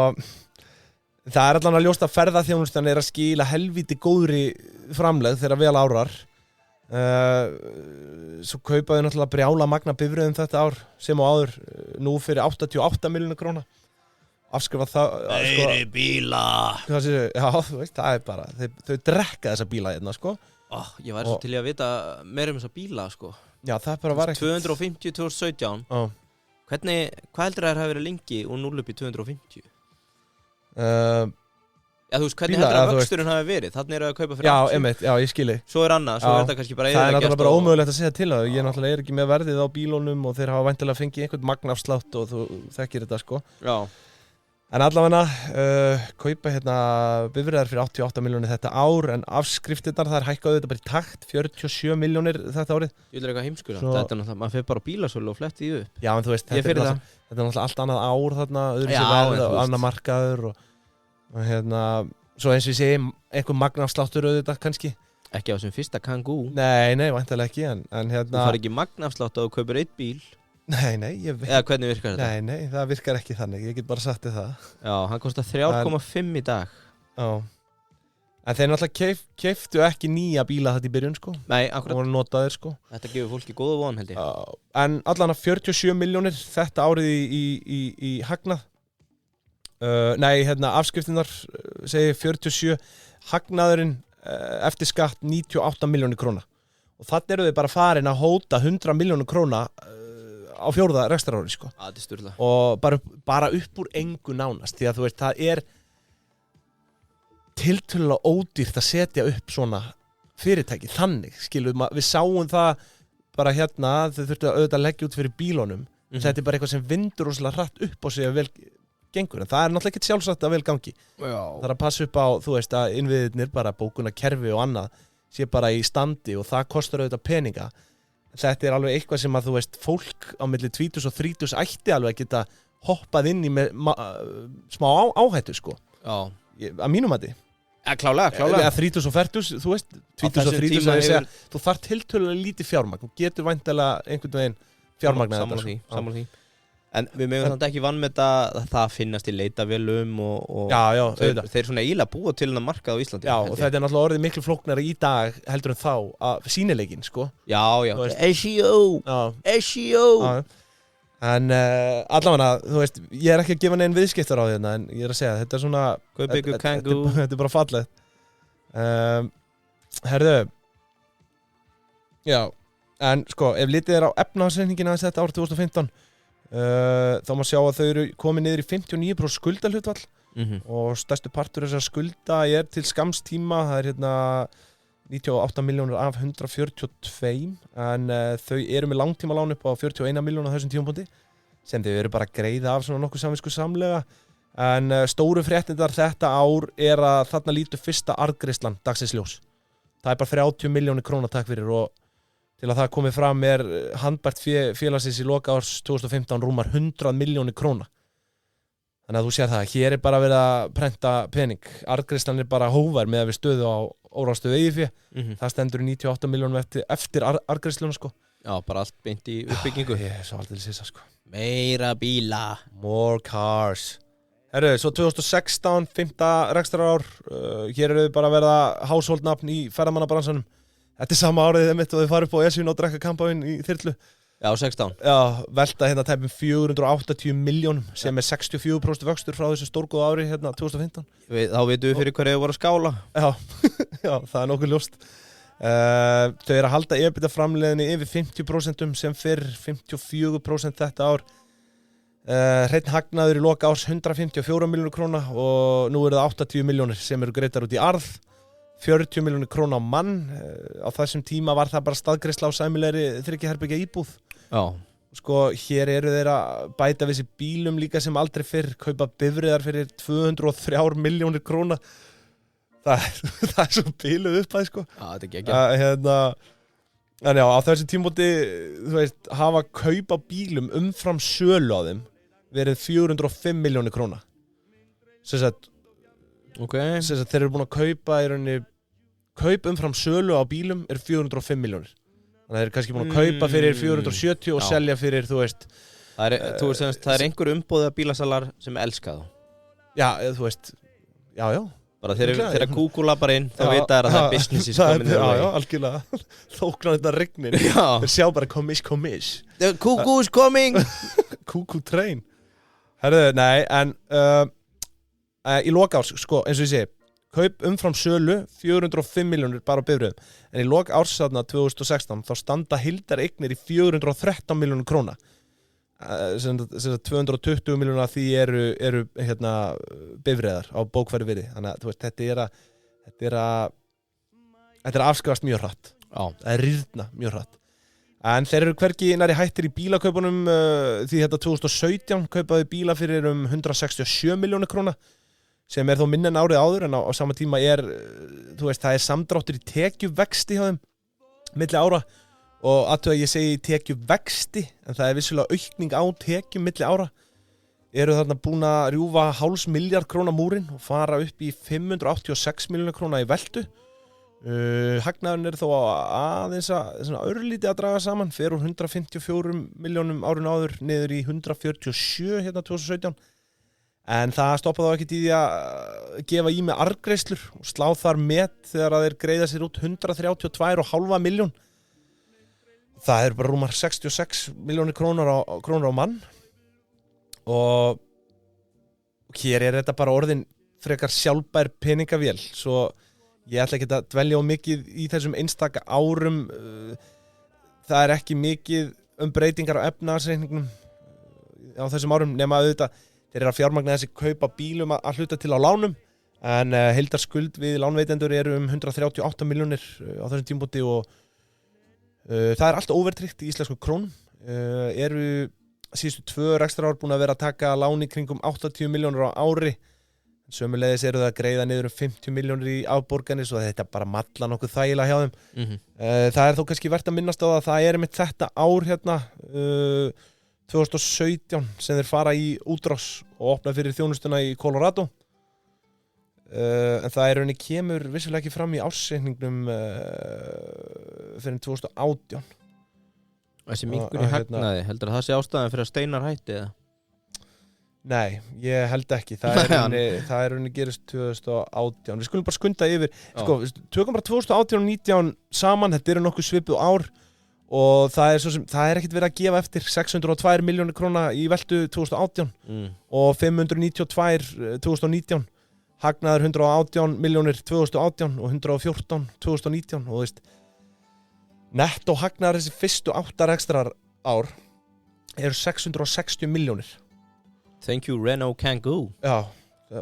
það allan að ljóst að ferðaþjónustan að skila helvíti góðri framlegð þegar vel árar. Svo kaupaði náttúrulega brjála magna bifreiðum þetta ár sem á áður nú fyrir 88 milljónir króna. Afskrifa það meiri bíla. Já, þú veist, það bara þau drekka þessa bíla hérna, sko. Ég væri svo til að vita meira þessa bíla, sko. Já, það bara var ekkert 250 2017. Hvað heldur það hafi verið lengi og 0 upp í 250? Já, þú veist, hvernig heldur að vöxturinn hafi verið? Þannig eru að kaupa fyrir 80. Já, einmitt, já, ég skilji. Svo annað, svo þetta kannski bara það náttúrulega bara ómögulegt að segja til það. Ég náttúrulega ekki með verðið á bílunum og þeir hafa væntanlega fengið einhvern magnafslátt og þú þekkir þetta, sko. Já. En allavega, kaupa hérna bifreiðar fyrir 88 milljónir þetta ár, en afskriftirnar þar hækkaðu þetta bara í takt, 47 milljónir þetta árið. Ég vil eitthvað heimskur, þetta er náttúrulega, maður fyrir bara á bílasölu og fletti í upp. Já, en þú veist, þetta er náttúrulega allt annað ár þarna, öðru sér verð og annar markaður og hérna, svo eins og ég segi, einhver magnafsláttur auðvitað kannski. Ekki á þessum fyrsta Kangoo. Nei, væntanlega ekki, en hérna. Þú fari ekki magnafslátt og kaupir eitt bíl. Nei, ég veit. Eða hvernig virkar þetta? Nei, það virkar ekki þannig, ég get bara sagt þið það. Já, hann kostar 3,5 í dag. Já. En þeir náttúrulega keiftu ekki nýja bíla þetta í byrjun, sko. Nei, akkurat. Og voru notaðir, sko. Þetta gefur fólki góða von, held ég. Já, en allan að 47 milljónir þetta árið í hagnað. Hérna, afskriftinnar segir 47, hagnaðurinn eftir skatt 98 milljónir króna. Og þannig eru þið bara farin að hóta 100 milljónir króna á 4. rekstrarári, sko. Þetta er sturla. Og bara upp úr engu nánast, því að þú veist, það er tiltölulega ódýrt að setja upp svona fyrirtæki, þannig, skilum við sáum það bara hérna, þau þurftu að auðvitað leggja út fyrir bílunum, þetta er bara eitthvað sem vindur rosalega hratt upp á sig að vel gengur, en það er náttúrulega ekkert sjálfsagt að vel gangi. Já. Það er að passa upp á, þú veist, að innviðirnir, bara bókunarkerfi og annað, sé bara í standi og það kostar auðvitað peninga. Þetta er alveg eitthvað sem að, þú veist, fólk á milli 20 og 30 ætti alveg að geta hoppað inn í með smá áhættu, sko. Já. Að mínum að þið. Ja, klálega. Eða 30 og 40, þú veist, 20 og 30 að segja, þú þarf tiltölulega lítið fjármagn, þú getur væntanlega einhvern veginn fjármagn Sammála því. En við megum þannig ekki vannmeta að það finnast í leitavélum og já, þeir svona eiginlega búa til hennar markað á Íslandi. Já, og þetta er náttúrulega orðið miklu flóknara í dag heldur en þá að sýnileikinn, sko. Já. SEO. En allavega, þú veist, ég er ekki að gefa neinn viðskiptar á því en ég er að segja, þetta er svona þetta er bara fallegt. Herðu, já, en sko, ef litið er á efnahagsreikningina þetta árið 2015, þá má sjá að þau eru komið niður í 59% skuldahlutfall og stærstu partur þessar skulda er til skamms tíma, það er hérna 98 milljónir af 142 en þau eru með langtímalán upp á 41 milljón á þessum tímapunkti sem þau eru bara að greiða af svona nokkuð samviskusamlega en stóru fréttindar þetta ár er að þarna lítur fyrsta arðgreiðslan dagsins ljós. Það er bara 30 milljónir króna takk fyrir og til að það komið fram er handbært félagsins í loka árs 2015 rúmar 100 milljónir króna. Þannig að þú sér það, hér er bara verið að prenta pening. Arðgreiðslan er bara hóvar með að við stöðu á óráðstöðu eigið fé. Það stendur 98 milljónum eftir arðgreiðsluna, sko. Já, bara allt beint í uppbyggingu. Ég er svo aldrei sissa, sko. Meira bíla. More cars. Herru, svo 2016, 5. rekstrarár. Hér eru við bara að verða household nafn í ferðamannabransanum. Þetta sama árið mitt og þið farið upp á Esjun og drekka kampavín í þyrlu. Já, 16. Já, velta hérna tæpum 480 milljónum sem 64% vöxtur frá þessu stórgóða ári hérna 2015. Þá veitum við fyrir hverju voru að skála. Já, já, það nokkuð ljóst. Þau að halda EBITDA-framleiðinni yfir 50% sem fyrr 54% þetta ár. Hreinn hagnaður í lok árs 154 milljónir króna og nú það 80 milljónir sem greiddar út í arð. 40 milljónir króna á mann. Á þessum tíma var það bara staðgreiðsla á sæmilegri 3 herbergja íbúð. Já. Sko, hér eru þeir að bæta við sér bílum líka sem aldrei fyrr, kaupa bifreiðar fyrir 203 milljónir króna. Það er svo bíluð upphæð, sko. Já, þetta ekki ekki. En já, á þessi tímóti, þú veist, hafa kaupa bílum umfram sölu á þeim verið 405 milljónir króna. Sem sagt, þeir eru búin að kaupa í rauninni, kaup umfram sölu á bílum 405 milljónir. Þannig að þeir eru kannski búin að kaupa fyrir 470 og selja fyrir, þú veist. Það er einhver umboðið af bílasalar sem elska þá. Já, þú veist, já. Bara þegar Google lappar inn, þá vita þær að það er business í skominni. Já, algjörlega. Þóknar þetta regnin. Þeir sjá bara komish. The cuckoo is coming! Cuckoo train. Herðu, nei, en í lok árs, sko, eins og ég segi, kaup umfram sölu 405 milljónir bara á bifreiðum. En í lok árs 2016 þá standa heildareignir í 413 milljónir króna. 220 milljónir af því eru hérna bifreiðar á bókfæri virði. Þannig að þú veist, þetta er að afskrifast mjög hratt. Já. Það er rýrna mjög hratt. En þeir eru hvergi nærri hættir í bílakaupunum því þetta 2017 kaupaði bíla fyrir 167 milljónir króna sem þó minna en árið áður en á sama tíma þú veist, það samdráttur í tekjuvexti hjá þeim milli ára og að ég segi tekjuvexti en það vissulega aukning á tekjum milli ára eru þarna búin að rjúfa 0,5 milljarð króna múrin og fara upp í 586 milljónir króna í veltu. Hagnaðurinn þó aðeins að örlítið að draga saman fer úr 154 milljónum árun áður niður í 147 hérna 2017 en það stoppa þá ekkert í því að gefa í með arðgreiðslur og slá þar met þegar að þeir greiða sér út 132,5 milljón. Það bara rúmar 66 milljónir krónur á mann og hér þetta bara orðin frekar sjálfbær peningavél svo ég ætla ekki að dvelja á mikið í þessum einstaka árum. Það ekki mikið breytingar á efnahagsreikningum á þessum árum nema auðvitað þeir eru að fjármagna þessi kaupa bílum að hluta til á lánum en heildarskuld við lánveitendur eru 138 milljónir á þessum tímabúti og það allt óvertryggt í íslensku krónum. Eru síðustu 2 rekstrarár búin að vera að taka lán í kringum 80 milljónir á ári. Sömuleiðis eru það að greiða niður 50 milljónir í afborganir svo þetta bara malla nokkuð þægilega hjá þeim. Það þó kannski vert að minnast á það einmitt þetta ár hérna 2017 sem þeir fara í útrás og opna fyrir þjónustuna í Colorado. En það rauninni kemur vissulega ekki fram í ársreikningnum fyrir 2018. Þessi minnkun í hagnaði, heldur að það sé ástæðan fyrir að Steinar hætti eða? Nei, ég held ekki. Það rauninni gerist 2018. Við skulum bara skunda yfir. Sko, tökum bara 2018 og 19 saman, þetta nokkuð svipuð ár og það ekkert verið að gefa eftir 602 milljónir króna í veltu 2018 og 592 2019. Hagnaður 118 milljónir 2018 og 114 2019 og þú veist netto hagnaður þessi fyrstu 8 rekstrar ár eru 660 milljónir. Thank you Renault Kangoo. Já,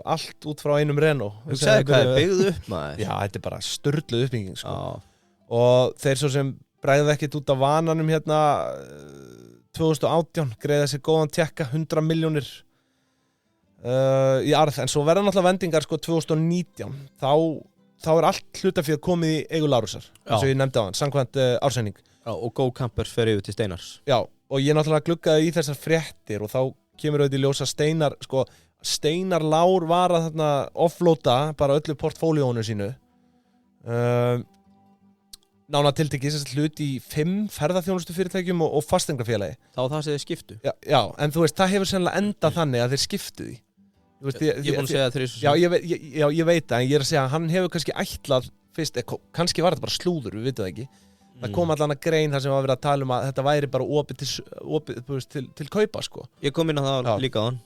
allt út frá einum Renault. Þú sagði hvað byggðu upp maður. Já, þetta bara sturluð uppbygging sko. Og þeir svo sem bregða ekkert út af vananum hérna 2018 greiða sér góðan tekka 100 milljónir í arð en svo verða náttúrulega vendingar sko 2019 þá allt hlutaféð komið í eigu Lárusar eins og ég nefndi á hann, samkvæmt ársending. Já, og Go Campers fer yfir til Steinars. Já, og ég náttúrulega gluggaði í þessar fréttir og þá kemur auðvitað í ljós að Steinar Lár var að þarna offloada bara öllu portfóljónu sínu nána tiltekið þess að hluti í 5 ferðaþjónustu fyrirtækjum og fasteignafélagi. Þá það sem þeir skiptu. Já, en þú veist, það hefur sennilega endað þannig að þeir skiptu því. Ég er búin að segja það 3 Já, ég veit það, en ég er að segja að hann hefur kannski ætlað fyrst, kannski var þetta bara slúður, við vitum það ekki. Það kom allan að grein þar sem var verið að tala að þetta væri bara opið til kaupa, sko. Ég kom inn á það líka á hann.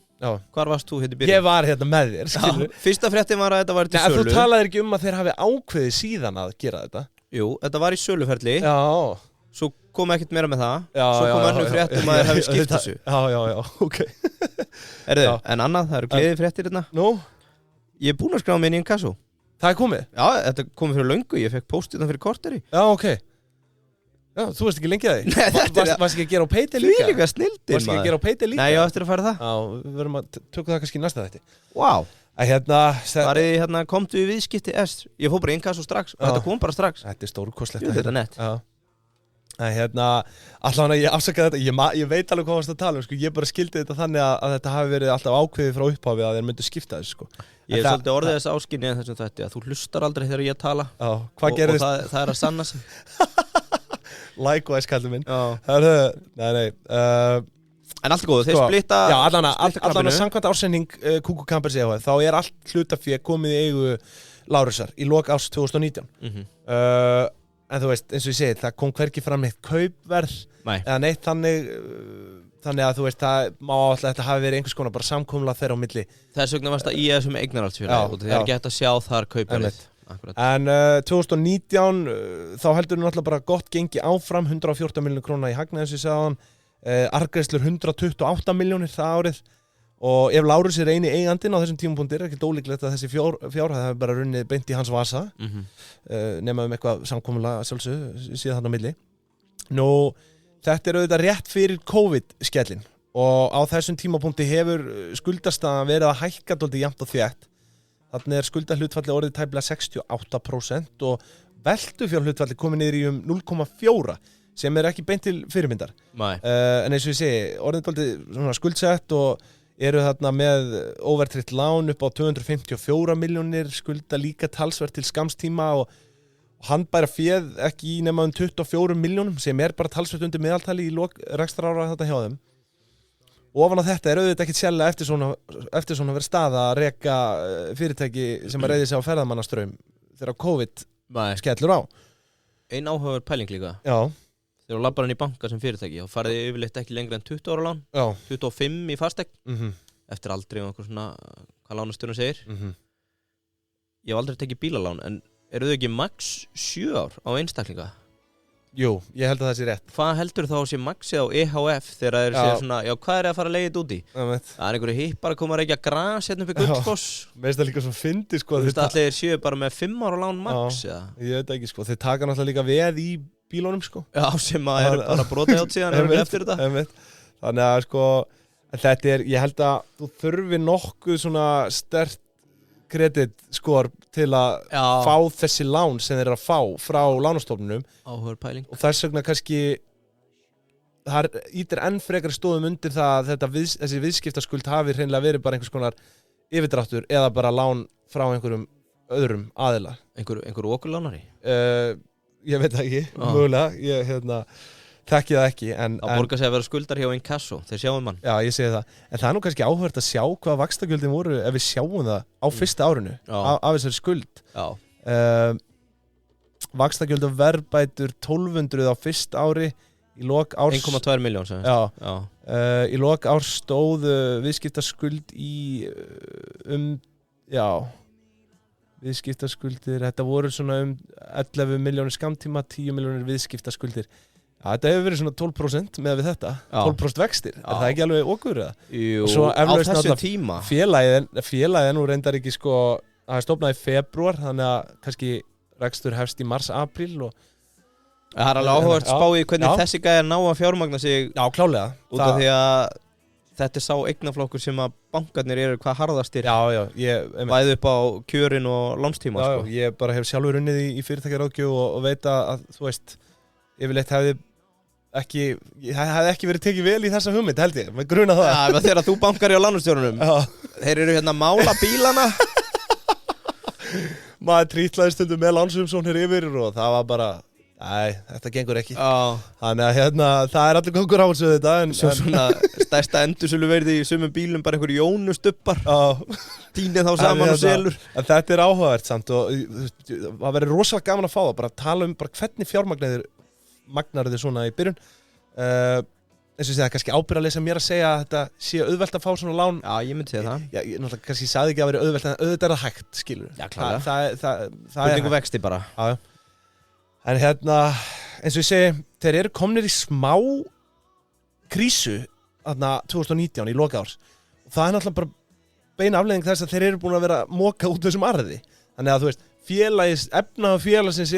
Hvar varst þú hérna í byrjun? Ég var hérna með þér, skilur. Fyrsta fréttin var að þetta var til sölu. Þú talaðir ekki að þeir hafi ákveðið síðan að gera þetta. Jú, þetta var í söluferli. Já. Svo kom ekkert meira með það. Svo kom önnur fréttum að þeir hafi skipt þessu. Já, ok. En annað, það eru gleði fréttir hérna. Nú? Ég er búinn að skrá mig inn í Inkasso. Það er komið? Já, þetta komið fyrir löngu. Ég fekk póst hérna fyrir korteri. Já, ok. Já, þú varst ekki lengi að því? Nei, varst ekki að gera á Payday líka? Því líka snildin, Varst ekki að gera á Payday líka? Nei, ég á eftir að fara það. Já, við verðum að tökum það kannski í næsta þætti. Vá. Hérna... komdu í viðskipti est. Ég fór bara í Inkasso strax og þetta kom bara strax. Þetta er stórkostlegt. Þetta er nett. Já. Allan að ég afsakaði þetta, ég veit alveg hvað varst að tala um, sko. Ég bara skildi þetta þannig að þetta hafi verið alltaf ákveðið frá upphafi að þeir myndu skipta þessu, sko. Ég er svolítið orðið þess áskynni en þessum þetta, að þú hlustar aldrei þegar ég tala. Já, hvað gerðist? Og það er að sanna sig. Likewise, kallið minn. Nei. En allt góð, þeir splitta... Já, allan að samkvæmt ársending Kuku Campers EHF, þá er allt hlutafé komið í eigu Lárusar í lok árs 2019. En þú veist, eins og ég segi, það kom hvergi fram neitt kaupverð eða neitt þannig að þú veist, það má alltaf þetta hafi verið einhvers konar bara samkomla þeirra á milli. Þess vegna varst það í þessum eignarhaldsfélagi og það er ekki hægt að sjá þar kaupverðið. En 2019 þá heldur við náttúrulega bara gott gengi áfram, 114 milljónir króna í hagnaði eins og ég sagði á hann, arðgreiðslur 128 milljónir það árið og ef Lárus er eini eigandinn á þessum tímapunkti er ekki ólíklegt að þessi fjárhæð hafi bara runnið beint í hans vasa nema eitthvað samkomulega sjálfsög síðan þarna á milli. Nú, þetta er auðvitað rétt fyrir COVID-skellin og á þessum tímapunkti hefur skuldastaðan verið að hækka dálítið jafnt og þétt. Þannig er skuldahlutfalli orðið tæplega 68% og veltufjárhlutfalli komið niður í 0,4 sem er ekki beint til fyrirmyndar. En eins og ég segi, orðið dálítið skuldsett og eru þarna með óverðtryggt lán upp á 254 milljónir, skulda líka talsvert til skamstíma og hann bæra féð ekki í nema 24 milljónum sem er bara talsvert undir meðaltali í lok rekstrarára þetta hjá þeim. Og ofan á þetta er auðvitað ekkert sérlega eftir svona verið stað að reka fyrirtæki sem að reiði sig á ferðamannastraum þegar COVID skellur á. Ein áhugaverð pæling líka. Já. Þegar þú labbar hann í banka sem fyrirtæki og farið yfirleitt ekki lengra en 20 ára lán, 25 í fasteign, eftir aldrei og einhver svona, hvað lánastjórinn segir. Ég hef aldrei tekið bílalán, en eru þau ekki max 7 ár á einstaklinga? Jú, ég held að það sé rétt. Hvað heldur þá sé maxi á EHF þegar það segja svona, já hvað er að fara að leiða þetta úti? Það er einhverju hippar að koma að reykja gras hérna uppi Gullfoss. Veist það líka svo fyndi, sko. Þú veist allir séu bara með 5 ára lán max, eða? Ég veit ekki, sko. Þeir taka náttúrulega líka veð í bílunum, sko. Já, sem að er bara brotið átt síðan eftir þetta. Þannig að, sko, þetta er, ég held að þú þurfi nokkuð svona sterkt kreditskor til að fá þessi lán sem þeir eru að fá frá lánastofnunum. Áhugaverð pæling. Og þess vegna kannski það ítir enn frekar stóðum undir það að þessi viðskiptaskuld hafi hreinlega verið bara einhvers konar yfirdráttur eða bara lán frá einhverjum öðrum aðila. Einhver okurlánari? Ég veit það ekki, mögulega. Ég þekki það ekki. Það borgar sig að vera skuldar hjá Inkasso, þeir sjáum mann. Já, ég segi það. En það er nú kannski áhugavert að sjá hvað vaxtagjöldin voru ef við sjáum það á fyrsta árinu af þessari skuld. Vaxtagjöld og verðbætur 1200 á fyrsta ári í lok árs 1,2 miljón sem í lok árs stóð viðskiptaskuld í viðskiptaskuldir, þetta voru svona 11 miljónir skamtíma, 10 miljónir viðskiptaskuldir. Þetta hefur verið svona 12% með við þetta, 12% vextir, er það ekki alveg okkur eða? Jú, á þessu tíma. Félagið nú reyndar ekki sko, það er stofnað í febrúar, þannig að kannski rekstur hefst í mars-apríl og... Það er alveg áhugavert spáið hvernig þessi gæjar ná að fjármagna sig. Já, klálega. Út af því að þetta er sá eignaflokkur sem að bankarnir eru hvað harðastir. Bæði upp á kjörin og lánstíma. Já, ég bara hef sjálfur unnið í fyrirtækjaráðgjöf og veit að þú veist, yfirleitt hefði ekki verið tekið vel í þessa hugmynd, held ég, með gruna það. Já, þegar þú bankar í á lánastjórunum, þeir eru hérna að mála bílana. Maður trítlaði stundum með lánsumsóknir yfir og það var bara Nei, þetta gengur ekki. Já. Þannig að það allir gangur á þessu þetta. Svo svona stærsta endursölu verði í sumum bílum bara einhver jónustubbar. Tínið þá saman og selur. En þetta áhugavert samt og það verður rosalega gaman að fá það. Bara að tala bara hvernig fjármagnar þið svona í byrjun. Eins og það kannski ábyrgðarleysa mér að segja að þetta sé auðvelt að fá svona lán. Já, ég myndi segja það. Ég náttúrulega kannski sagði ekki að vera auðvelt, en auðvitað er það hægt, skilur. Já, klárlega. Það spurningu vexti bara. Já. En eins og ég segi, þeir eru komnir í smá krísu 2019 í loka árs. Og það er náttúrulega bara beina afleiðing þess að þeir eru búin að vera að moka út þessum arði. Þannig að þú veist, efnahag félagsins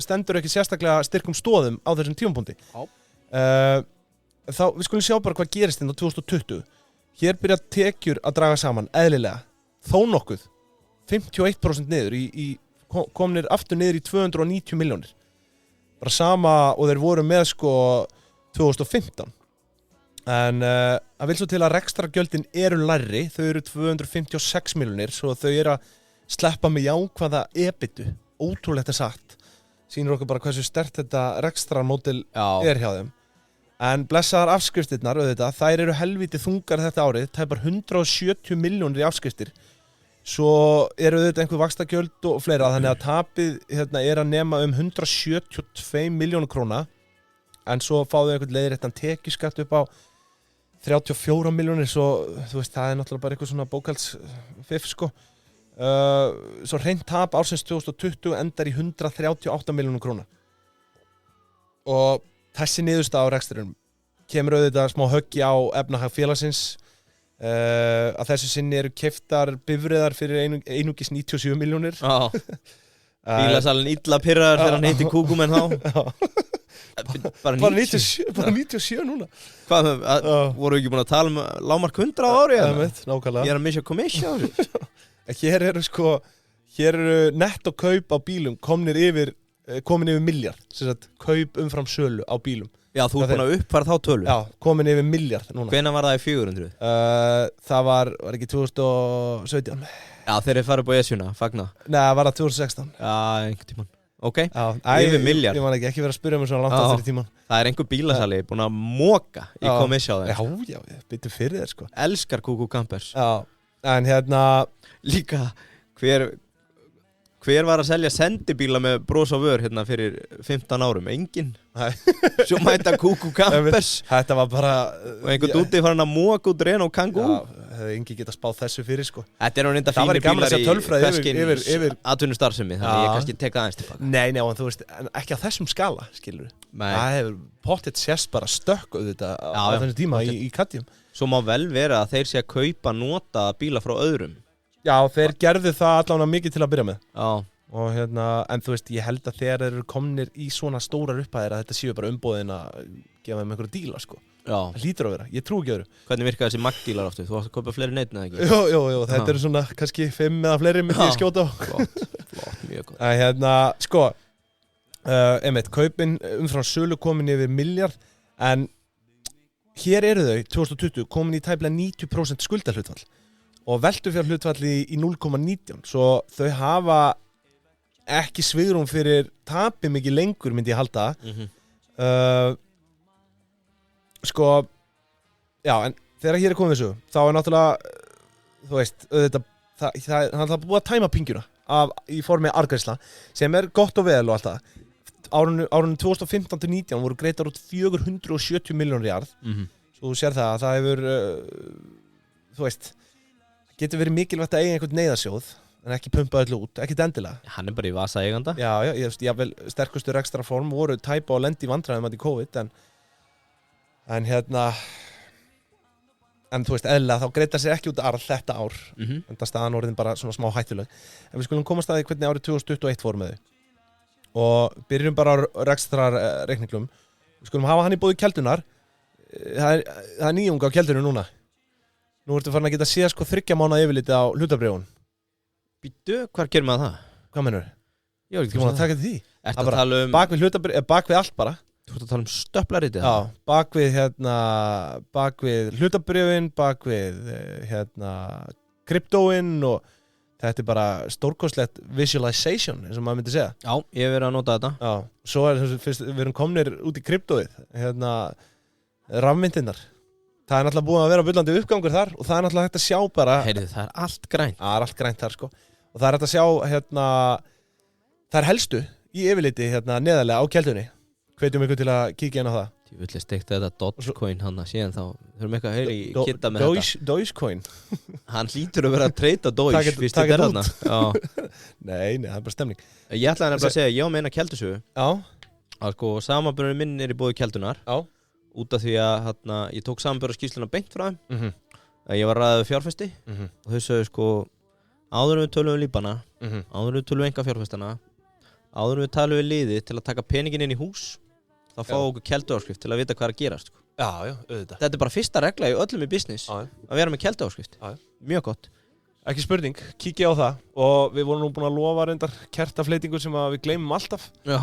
stendur ekki sérstaklega styrkum stoðum á þessum tímapunkti. Já. Við skulum sjá bara hvað gerist inn á 2020. Hér byrja tekjur að draga saman eðlilega, þó nokkuð 51% niður komnir aftur niður í 290 milljónir. Bara sama og þeir voru með 2015. En það vil svo til að rekstrargjöldin eru lægri, þau eru 256 milljónir, svo þau eru að sleppa með jákvæða EBITu, ótrúlegt satt. Sýnir okkur bara hversu sterkt þetta rekstrarmódel er hjá þeim. En blessaðar afskriftirnar, auðvitað, þær eru helviti þungar þetta árið, tæpar 170 milljónir í afskriftir. Svo eru auðvitað einhver vaxtagjöld og fleira, þannig að tapið er að nema 172 milljónir króna. En svo fá þau einhvern leiðréttan tekjuskatt upp á 34 milljónir, svo þú veist, það er náttúrulega bara eitthvað svona bókhaldsfiff, Svo hreint tap ársins 2020 endar í 138 milljónir króna. Og þessi niðurstaða á rekstrinum kemur auðvitað smá höggi á efnahag félagsins. Að þessu sinni eru keyptar bifreiðar fyrir einungis 97 milljónir. Bílasalinn illa pirraðar þegar hann heiti Kúkumenn þá. Bara 97 núna. Hvað, voru ekki búin að tala lágmark 100 á ári? Nákvæmlega. Ég er að missa komissjón á þessu. Hér eru nettokaup á bílum komin yfir milljarð, sem sagt kaup umfram sölu á bílum. Já, þú ert búin að uppfæra þá tölu. Já, komin yfir milljarð núna. Hvenær var það í 400? Það var ekki 2017. Já, þeir eru farið upp á Esjuna, fagna. Nei, það var það 2016. Já, einhvern tímann. Ok, yfir milljarð. Ég man ekki verið að spyrja mér svona langt aftur í tímann. Það er einhver bílasali búin að moka í komissjá þeim. Já, byttu fyrir þér Elskar Kúkú Campers. Já, en líka, hver var að selja sendibíla með bros á vör fyrir 15 árum? Enginn. Svo mæta Kúkú Campers. Þetta var bara... Og einhvern úti farin að móka út Renault Kangoo. Já, hefði enginn getað spáð þessu fyrir Þetta er nú reynda fínir bílar í hveskinn atvinnustarfsemi, þannig ég kannski tek það aðeins tilbaka. Nei, en þú veist, ekki á þessum skala, skilur. Það hefur pottet sérst bara stökk auðvitað á þessum tíma í Kadjum. Svo má vel vera að þeir sé að kaupa nota bíla frá öðrum. Já, þeir gerðu það allavega mikið til að byrja með. Já. Og en þú veist, ég held að þegar þeir eru komnir í svona stórar upphæðir að þetta séu bara umboðin að gefa þeim einhverja díla, Já. Það hlýtur að vera, ég trú ekki öðru. Hvernig virka þessi Mack-dílar aftur? Þú átt að kaupa fleiri neitin eða ekki? Jú, þetta eru svona kannski 5 eða fleiri myndi ég skjóta á. Flott, mjög gott. Einmitt, kaupin umfram sölu komin yfir milljarð, en hér eru þau 2020 komin í tæplega 90% skuldahlutfall og veltufjárhlutfall í 0,19, svo þau hafa ekki svigrúm fyrir tapi mikið lengur, myndi ég halda. Já, en þegar hér er komið þessu, þá er náttúrulega, þú veist, það er náttúrulega búið að tæma pingjuna í formi arðgreiðslna, sem er gott og vel og allt það. Árunum 2015-19 voru greiddar út 470 milljónir í arð. Svo þú sér það að það hefur, þú veist, getur verið mikilvægt að eiga einhvern neyðarsjóð, en ekki pumpa öllu út, ekki endilega. Hann er bara í vasa eiganda. Já, ég vel sterkustu rekstrarform voru tæpa og lendi í vandræðum að í COVID, en þú veist, eðlilega þá greiddar sér ekki út arð þetta ár, en það staðan orðin bara svona smá hættuleg. En við skulum komast að því hvernig árið 2021 fór með þau. Og byrjum bara á rekstrarreikninglum. Við skulum hafa hann í boði keldunar. Það er nýjunga á keldunum núna. Nú ertu farin að geta séð 3 mánaða yfirliti á hlutabréfum. Býttu, hvar gerum maður það? Hvað mennur? Ég var ekki búin að taka því. Ertu að tala um... Bakvið allt bara. Þú ert að tala um stöplaritið? Já, bakvið hlutabréfin, bakvið kryptóin og þetta bara stórkostlegt visualization eins og maður myndi segja. Já, ég hef verið að nota þetta. Já, svo fyrst við erum komnir út í kryptóið, rafmyndirnar. Það er náttúrulega búin að vera bullandi uppgangur þar og það er náttúrulega hægt að sjá bara... Heyrðu, það er allt grænt. Það er allt grænt þar, sko. Og það er hægt að sjá, það er helstu í yfirliti, neðarlega á keldunni. Hvetjum ykkur til að kíkja inn á það. Ég vil stekta þetta Dogecoin hann að síðan þá þurfum eitthvað að heyra í kitta með þetta. Dogecoin? Hann hlýtur að vera að treyta Doge fyrst þetta er þarna. Nei, það er bara stemning. Ég ætlaði nefnilega að segja, ég á meina keldusögu. Já. Að sko, samanburður minn í bóði keldunar. Já. Út af því að ég tók samanburðarskýrsluna beint frá þeim. Ég var ræðið fjárfesti og þau sögðu sko, áður en við tölum við líbana, áður en við tölum við enga fjárfestana, áður en við talum við liðið til að taka peningin inn í hús. Þá fáum okkur kelduáskrift til að vita hvað er að gerast sko. Já, auðvitað. Þetta er bara fyrsta regla í öllum í business að vera með kelduáskrift. Mjög gott. Ekki spurning, kíkja á það og við vorum nú búin að lofa reyndar kertafleitingu sem við gleymum alltaf. Já.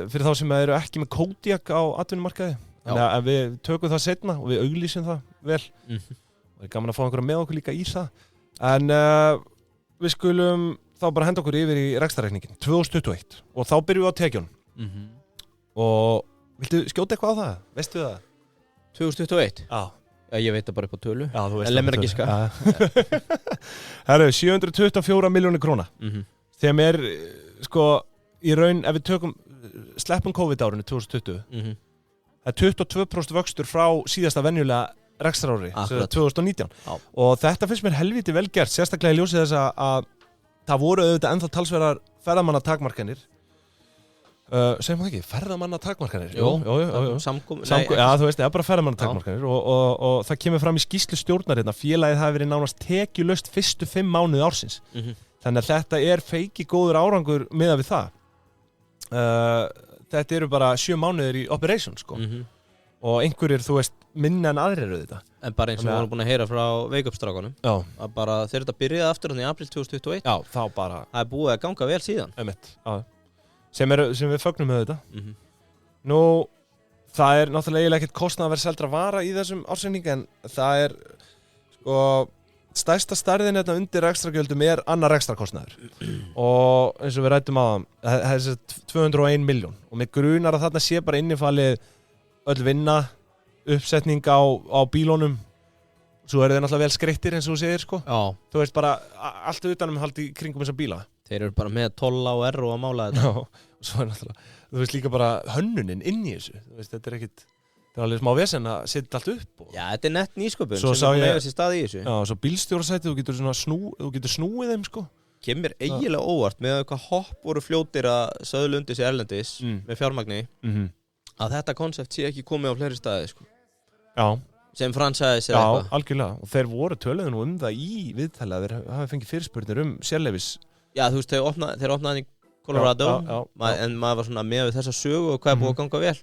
Fyrir þá sem eru ekki með Kodiak á atvinnumarkaði. Þannig að við tökum það seinna og við auglýsum það vel. Það er gaman að fá einhverja með okkur líka í það. En við skulum þá bara henda okkur yfir í rekstrarreikningin 2021 og þá byrjum við á tekjunum. Og viltu skjóta eitthvað á það? Veistu það? 2021? Já. Ég veit það bara upp á tölu. Já, þú veist það. En leið mér að giska. Herru, 724 milljónir króna. Þeim er, sko, í raun, ef við sleppum COVID-árinu 2020, það er 22% vöxtur frá síðasta venjulega rekstrarári, 2019. Og þetta finnst mér helviti vel gert, sérstaklega í ljósi þess að það voru auðvitað ennþá talsverðar ferðamanna takmarkanir. Segjum það ekki, ferðamanna takmarkanir? Jú. Já, þú veist, það er bara ferðamanna takmarkanir og það kemur fram í skýrslu stjórnar hérna, félagið hafi verið nánast tekjulaust fyrstu 5 mánuði ársins. Þannig að þetta er feiki góður árangur miðað við það. Þetta eru bara 7 mánuðir í operation, sko. Og einhverjir, þú veist, minna en aðrir eru þetta. En bara eins og við vorum búin að heyra frá Wake-up-strákunum. Já. Að bara þegar þetta byrjaði aftur í apríl 2021. Já, þá bara... Það er búið að ganga vel síðan. Einmitt, já. Sem við fögnum með þetta. Nú, það er náttúrulega eiginlega ekkert kostnað að vera seldra vara í þessum ársreikningi en það er, sko, stærsta stærðin hérna undir rekstragjöldum er annar rekstrakostnaður. Og eins og við ræddum á það er 201 milljón og mig grunar að þarna sé bara innifalið öll vinna, uppsetning á bílónum. Svo eru þeir náttúrulega vel skreittir eins og þú segir, sko. Já. Þú veist bara allt utanum haldi kringum þessa bíla. Þeir eru bara með tolla og erru að mála þetta. Já, og svo er náttúrulega, þú veist líka bara hönnunin inn í þessu. Þú veist, þetta er ekkit, það er alveg smá vesen að setja allt upp. Já, þetta er nett nýsköpun sem er búin að eiga sér stað í þessu. Já, svo bílstjórasætið, þú getur snúið þeim, sko. Kemur eiginlega óvart með hvað hopp voru fljótir að söðla undir sig erlendis með fjármagni að þetta konsept sé ekki komið á fleiri staði, sko. Já. Sem franchise eða eitthvað. Já, algjörlega. Og þeir voru töluðu nú það í viðtali að þeir hafi fengið fyrirspurnir sérleyfis. Já, þú veist, þeir opnaði í Colorado, en maður var svona með við þessa sögu og hvað er búið að ganga vel.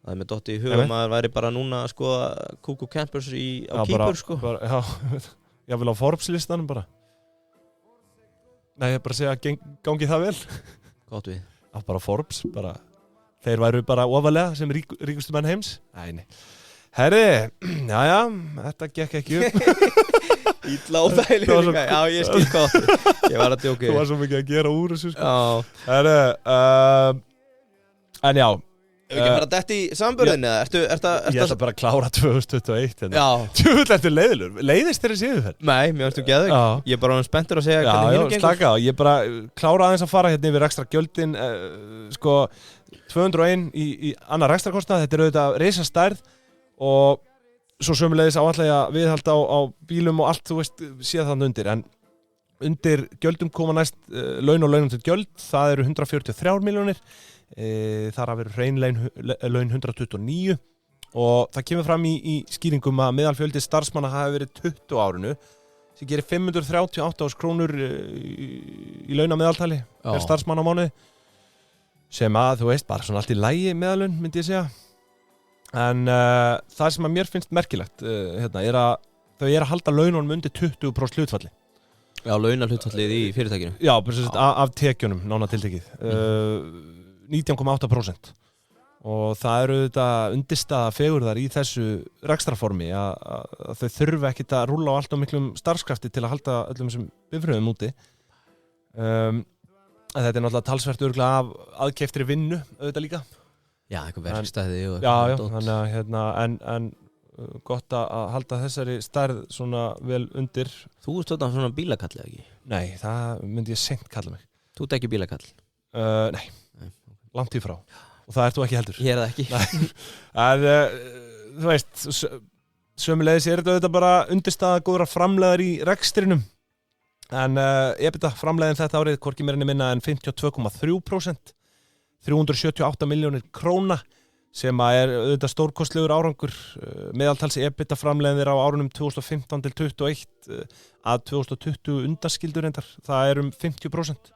Það er með dotti í huga, maður væri bara núna að skoða Kuku Campers á Kýpur, sko. Já, ég vil á Forbes-listanum bara. Nei, ég bara segja að gangi það vel. Gott við. Já, bara Forbes, bara. Þeir væru bara ofalega sem ríkustu menn heims. Nei. Herri, já, þetta gekk ekki upp. Ítla og þægilega líka, já ég skil hvað ég var að djóka. Þú var svo mikið að gera úr þessu, sko. Já. Herri, en já. Hefur ekki bara dett í samburðinni eða? Ég ætla bara að klára 2021. Já. Tjúvill eftir leiðilur, leiðist þér þessi yfirferð? Nei, mér finnst þú geðug. Ég er bara spenntur að segja hvernig hinn gengur. Já, slaka á, ég bara klára aðeins að fara hérna yfir ekstra gjöldin, sko, 201 í annar ekstra kostnað, þetta er auðvitað risastærð og svo sömulegis áallega viðhald á bílum og allt, þú veist, séð þannig undir, en undir gjöldum koma næst laun og launum til gjöld, það eru 143 milljónir, þar hafa verið hrein laun 129 og það kemur fram í skýringum að meðalfjöldi starfsmanna hafi verið 20 árinu sem gerir 538.000 krónur í launa meðaltali per starfsmann á mánuði sem að, þú veist, bara svona allt í lagi meðalun, myndi ég segja. En það sem að mér finnst merkilegt hérna, er að þau eru að halda laununum undir 20% hlutfalli. Já, launahlutfallið í fyrirtækinu. Já, af tekjunum, nána tiltekið. 19,8%. og það eru þetta undirstaða fegurðar í þessu rekstrarformi að þau þurfa ekkert að rúlla á allt og miklum starfskrafti til að halda öllum þessum bifreiðum úti. Þetta náttúrulega talsvert örugglega af aðkeyptri vinnu auðvitað líka. Já, eitthvað verkstæði og já, þannig að en gott að halda þessari stærð svona vel undir. Þú ert svona bílakall eða ekki? Nei, það myndi ég seint kalla mig. Þú ert ekki bílakall? Nei, langt í frá. Og það ert þú ekki heldur. Ég það ekki. En þú veist, sömuleiðis þetta auðvitað bara undirstaða góðra framleiðar í rekstrinum. En EBITDA framleiðin þetta árið hvorki meira minna en 52,3%, 378 milljónir króna, sem auðvitað stórkostlegur árangur. Meðaltals EBITDA framleiðin á árunum 2015 til 2021 að 2020 undanskildur reyndar. Það 50%.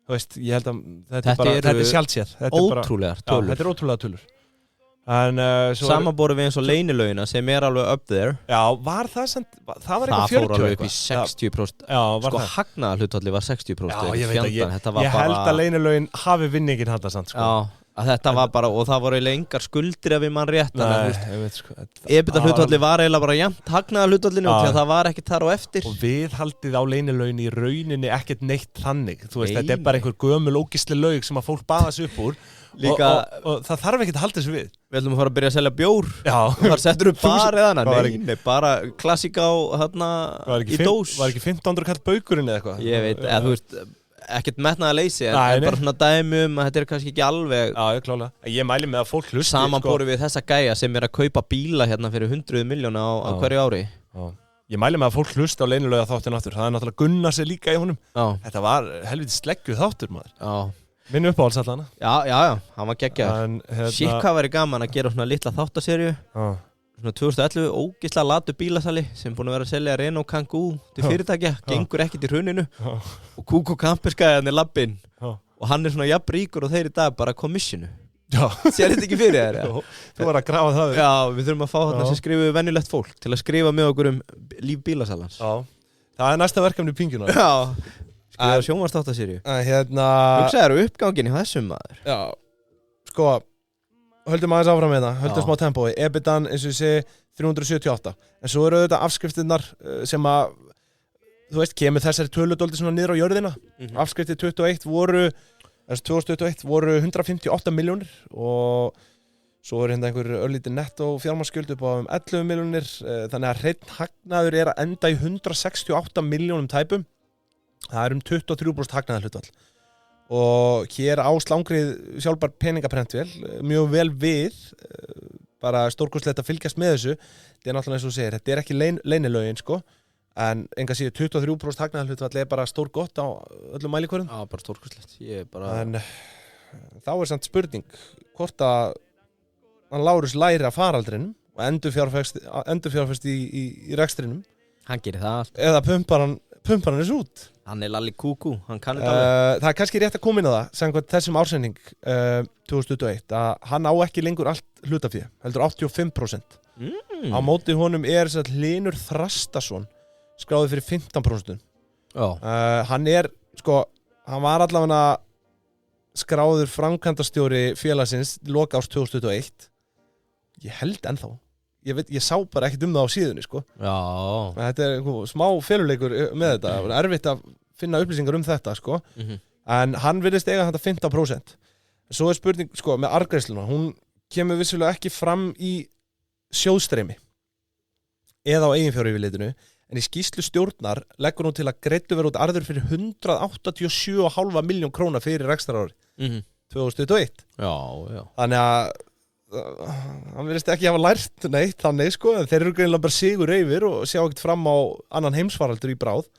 Þú veist, ég held að þetta sjaldséð. Ótrúlegar tölur. Já, þetta ótrúlega tölur. Samanborið við eins og leynilögina sem alveg up there. Já, var það var eitthvað 40 fór alveg upp í 60%. Já, sko hagnaðarhlutfallið var 60%. Já, ég veit að ég held að leynilögin hafi vinningin handa samt, sko. Já, að þetta var bara, og það voru eiginlega engar skuldir ef við mann rétt. EBITDA-hlutfallið var eiginlega bara jafnt hagnaðarhlutfallinu því að það var ekkert þar á eftir. Og viðhaldið á leynilögin í rauninni ekkert neitt þannig. Þú veist, þetta bara einhver gömul ógeðsleg laug sem að fólk baða sig upp úr. Og það þarf ekkert að halda þessu við. Við ætlum að fara að byrja að selja bjór. Já. Þar settur upp bar eða hana. Nei, bara klassíka á hérna í dós. Var ekki 1500 kall baukurinn eða eitthvað? Ég veit, eða þú veist, ekkert metnaði að leysi, en bara svona dæmi að þetta kannski ekki alveg. Já, klálega. Ég mæli með að fólk hlusti. Samanborið við þessa gæja sem að kaupa bíla hérna fyrir 100 miljóna á hverju ári. Já. Ég mæli með að fólk hlusti á leynilöga þáttinn aftur. Það náttúrulega gunna sig líka í honum. Þetta var helviti sleggjuð þáttur, maður. Já. Minn uppáhalds allana. Já, hann var geggjaður. Shit, hvað væri gaman að gera svona litla þáttaserju. Svona 2011, ógeðslega latu bílasali sem búin að vera að selja Renault Kangoo til fyrirtækja, gengur ekkert í hruninu. Og Kúko Kamperskæðan labbinn. Og hann svona jafn ríkur og þeir í dag bara komissinu. Já. Sér þetta ekki fyrir þér? Þú var að grafa það. Já, við þurfum að fá þarna sem skrifu venjulegt fólk til að skrifa með okkur líf bílasalans. Já. Það næsta verkefni í Pinguna. Já. Skrifa sjónvarpsþáttaseríu. Hugsaðu uppgangin í þessum maður. Já. Sko, höldum aðeins áfram með það, höldum smá tempói. EBITDAn, eins og ég segi, 378. En svo eru þetta afskriftirnar sem að, þú veist, kemur þessari töludóldi svona niður á jörðina. Afskriftir 2021 voru 158 milljónir og svo hérna einhver örlítið nettó fjármagnsskuld upp á 11 milljónir. Þannig að hreinn hagnaður að enda í 168 milljónum tæpum. Það 23% hagnaðarhlutfall og hér á Slangrið sjálfbar peningaprentvél mjög vel við, bara stórkostlegt að fylgjast með þessu. Þetta náttúrulega eins og þú segir, þetta ekki leynilögin sko, en enga síður 23% hagnaðarhlutfall bara stór gott á öllum mælikvörðum. Já, bara stórkostlegt. En þá samt spurning hvort að hann Lárus læri af faraldrinum og endurfjárfest í rekstrinum. Hann gerir það allt. Eða pumpar hann þessu út. Hann lalli kúkú, hann kann þetta alveg. Það kannski rétt að koma inn á það, samkvæmt þessum ársending 2021, að hann á ekki lengur allt hlutafé, heldur 85%. Á móti honum Hlynur Þrastason, skráði fyrir 15%. Hann hann var allavega skráður framkvæmdastjóri félagsins loka árs 2021. Ég held ennþá. Ég sá bara ekkert það á síðunni, sko. Já. Þetta smá feluleikur með þetta. Það var erfitt að finna upplýsingar þetta, sko. En hann virðist eiga þetta 15%. Svo spurning, sko, með arðgreiðsluna. Hún kemur vissulega ekki fram í sjóðstreymi eða á eiginfjáryfirlitinu. En í skýrslu stjórnar leggur hún til að greiddu vera út arður fyrir 187,5 milljón króna fyrir rekstrarári 2021. Já. Þannig að hann virðist ekki hafa lært neitt þannig, sko, en þeir eru greinilega bara sigur yfir og sjá ekkert fram á annan heimsfaraldur í bráð.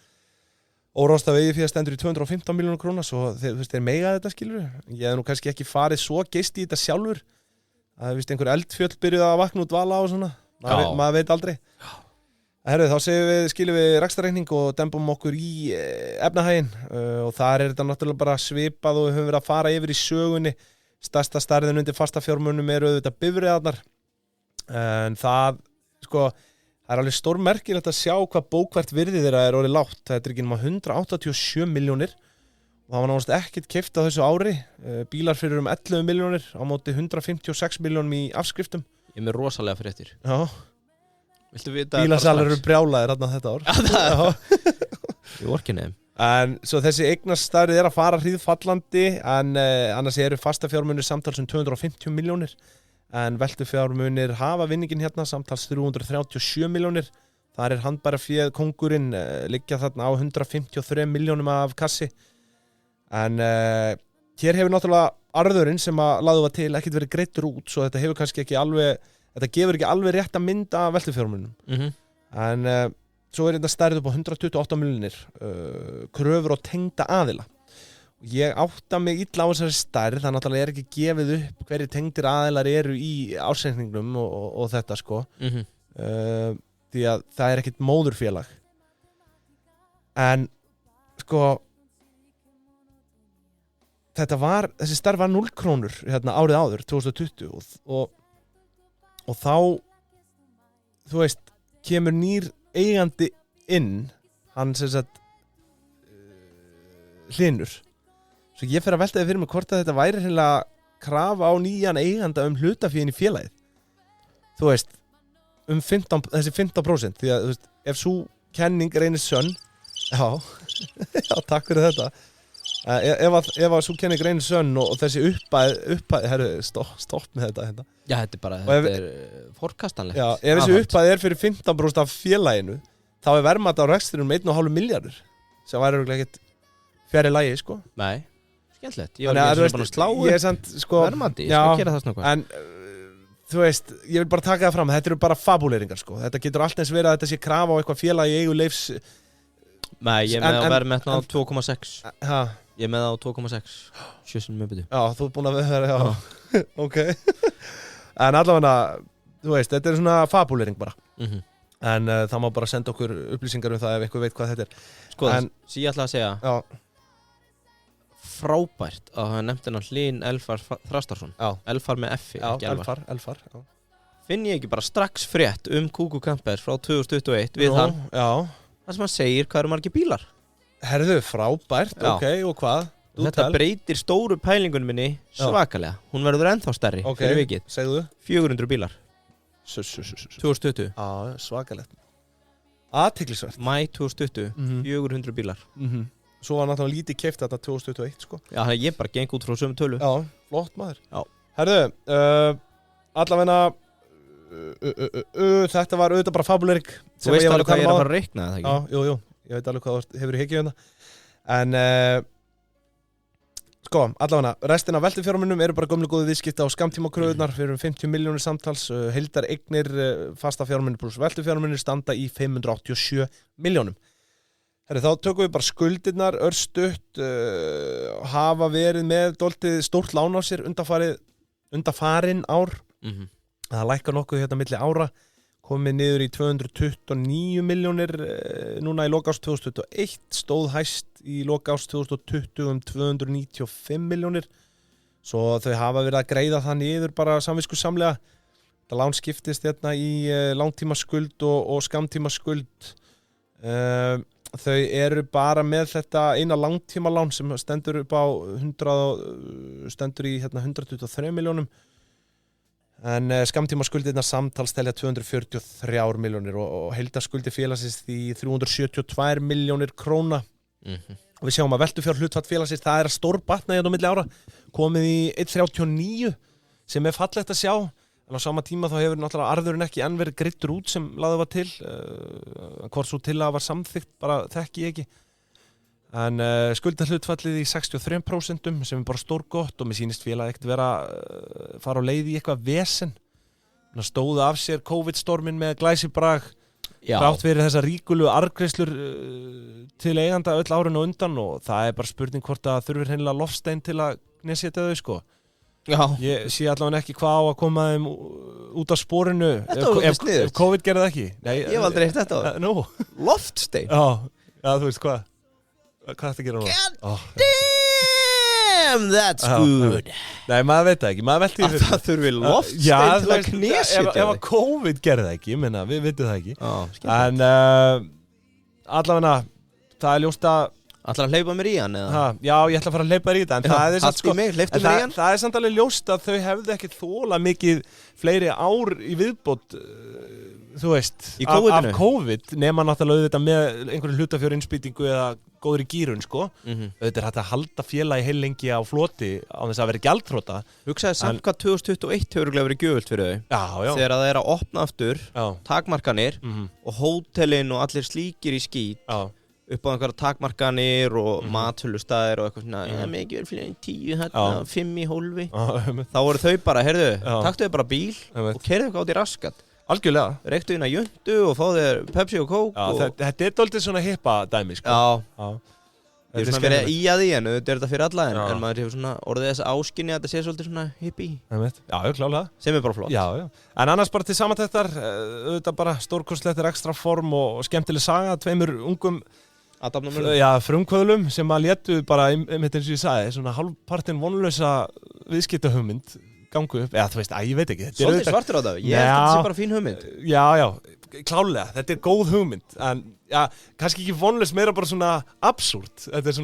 Óráðstafað eigið fyrir stendur í 215 milljónir króna, svo þeir mega þetta, skilur. Ég hef nú kannski ekki farið svo geist í þetta sjálfur. Það er vist einhver eldfjöll byrjuð að vakna út vala og svona. Maður veit aldrei. Herru, þá skilum við rekstrarreikning og dembum okkur í efnahaginn og þar þetta náttúrulega bara svipað og við höfum verið að fara yfir í sögunni. Stærsta stærðin undir fastafjármunum auðvitað bifreiðarnar. En það alveg stórmerkilegt að sjá hvað bókvært virði þeirra orðið lágt. Þetta ekki nema 187 milljónir það var náttúrulega ekkert keypt á þessu ári. Bílar fyrir 11 milljónir á móti 156 milljónum í afskriftum. Ég er með rosalega fréttir. Já. Viltu vita? Bílasalar eru brjálaðir þarna þetta ár. Já. Í orkinni. En svo þessi eignastærð að fara hríðfallandi, en annars eru fastafjármunir samtals 250 milljónir, en veltufjármunir hafa vinningin hérna samtals 337 milljónir. Þar handbæra féð kóngurinn liggja þarna á 153 milljónum af kassi. En hér hefur náttúrulega arðurinn sem að lagðu var til ekkert verið greiddur út, svo þetta hefur kannski ekki alveg, þetta gefur ekki alveg rétt að mynda veltufjármunum. En svo þetta stærð upp á 128 milljónir kröfur og tengda aðila. Ég átta mig illa á þessari stærð, það náttúrulega ekki gefið upp hverjir tengdir aðilar eru í ársreikningnum og þetta sko. Því að það ekkert móðurfélag. En sko þessi stærð var 0 krónur hérna árið áður 2020 og þá þú veist kemur nýr eigandi inn, hann sem sagt Hlynur. Svo ég fer að velta þið fyrir mig hvort að þetta væri hreinlega krafa á nýjan eiganda hlutaféin í félagið. Þú veist, þessi 15%, því að þú veist, ef svo kenning reynist sönn, já, takk fyrir þetta. Ef að svo kenning reynist sönn og þessi uppæð, herru, stopp með þetta hérna. Já, þetta er forkastanlegt. Já, ef þessi uppæð fyrir 15% af félaginu, þá verðmat á rekstrinum 1,5 milljarður, sem væri örugglega ekkert fjari lagi, sko. Nei, skemmtilegt. Ég var ekki bara að slá verðmati, ég skal gera það snöggvað. En, þú veist, ég vil bara taka það fram, þetta eru bara fabuleringar, sko. Þetta getur alltaf eins verið að þetta sé krafa á eitthvað félag í eigu Leifs. Nei, ég með að vera með þetta á 2,6. Hæ? Ég með það á 2,6. Sjössunum uppbyttu. Já, þú ert búin að vera, já. Ok. En allavega, þú veist, þetta er svona fabulering bara. En það má bara senda okkur upplýsingar það ef eitthvað veit hvað þetta er. Sko, sem ég ætla að segja. Já. Frábært að hafa nefnt hennar Hlyn Elfar Þrastarsson. Já. Elfar með F, ekki Elfar. Elfar, já. Finn ég ekki bara strax frétt Kuku Kamper frá 2021 við hann? Já. Það sem hann segir, hvað eru margir bílar? Herðu, frábært, já. Ok, og hvað? Þetta breytir stóru pælingunum minni svakalega. Hún verður ennþá stærri fyrir vikið. Segðu? 400 bílar. 2020. Já, svakalegt. Athyglisvert. Maí 2020, 400 bílar. Svo var náttúrulega lítið keypt þetta 2021, sko. Já, ég bara geng út frá sömu tölu. Já, flott maður. Já. Herðu, allavegna, þetta var auðvitað bara fabulering. Þú veist alveg hvað ég er að fara að reikna það, ekki? Já, jú. Ég veit alveg hvað hefur í hyggju hérna. En, sko, allavega, restin af veltufjármunum eru bara gömlu góðu viðskipti á skammtímakröfurnar fyrir 50 milljónir samtals, heildar eignir, fasta fjármunir pluss veltufjármunir standa í 587 milljónum. Herri, þá tökum við bara skuldirnar, örstutt, hafa verið með dálítið stórt lán á sér undanfarin ár. Það lækkar nokkuð hérna milli ára, komið niður í 229 milljónir núna í lok árs 2021, stóð hæst í lok árs 2020 295 milljónir. Svo þau hafa verið að greiða það niður bara samviskusamlega. Það lán skiptist hérna í langtímaskuld og skammtímaskuld. Þau eru bara með þetta eina langtímalán sem stendur upp á 123 milljónum. En skammtímaskuldirnar samtals telja 243 milljónir og heildarskuldir félagsins því 372 milljónir króna. Og við sjáum að veltufjár hlutfall félagsins, það er að stórbatna hérna á milli ára, komið í 1,39 sem er fallegt að sjá. En á sama tíma þá hefur náttúrulega arðurinn ekki enn verið greiddur út sem lagður var til. Hvort svo til að var samþykkt, bara þekki ég ekki. En skuldahlutfallið í 63% sem er bara stórgott og mér sýnist félag ekkert vera fara á leið í eitthvað vesen. Það stóðu af sér COVID-stormin með glæsibrag. Þrátt fyrir þessa ríkulu arðgreiðslur til eiganda öll árinu undan og það er bara spurning hvort það þurfir hreinlega loftstein til að neseta þau, sko. Já. Ég sé allavega ekki hvað á að koma þeim út af sporinu ef COVID gerði það ekki. Nei, ég hef aldrei heilt þetta á. No. Loftstein? Já, þú veist hvað. Hvað þetta gera núna? God damn, that's good. Nei, maður veit það ekki, maður velti því. Það þurfi loftstein til að knesja þetta. Ef að COVID gerði það ekki, við veitum það ekki. En allavega, það er ljóst að Ætlar að hleypa mér í hann eða? Já, ég ætla að fara að hleypa þér í þetta en það er samt Haltu í mig, hleyptu mér í hann. Það er samt alveg ljóst að þau hefðu ekki þolað mikið fleiri ár í viðbót þú veist, Í af COVID-inu? COVID nema náttúrulega auðvitað með einhverju hlutafjárinnspýtingu eða góður í gírun sko auðvitað er hægt að halda félagi heil lengi á floti á þess að vera gjaldþrota. Hugsaði samt hvað 2021 hefur örugglega verið gjöfult fyrir þau. Já. Þegar það er að opna aftur, takmarkanir og hótelin og allir slíkir í skít upp á einhverja takmarkanir og mathölustæðir og eitthvað svona mikið verið fleiri en 10 hérna, 5 í hólfi. Þá voru þau bara, heyrðu, taktu þau bara bíl og keyrðu eitthvað át í raskat. Algjörlega. Reyktu inn að jöntu og fá þér Pepsi og Coke. Þetta er doldið svona hippa dæmi sko. Já. Ég er svona verið í að því en þetta er þetta fyrir alla en maður hefur svona orðið þess áskynni að þetta sé svolítið svona hippie. Já, klálega. Sem er bara flott. Já. En annars bara til samantættar, auðvitað bara stórkostlegtir ekstra form og skemmtileg saga, tveimur ungum frumkvöðlum sem að létu bara, eins og ég sagði, svona hálfpartinn vonlausa viðskiptahugmynd gangu upp, þú veist, ég veit ekki. Svolítið svartur á það, ég held að þetta sé bara fín hugmynd. Já, klálega, þetta er góð hugmynd, en kannski ekki vonlaus, meira bara svona absúrt, þetta er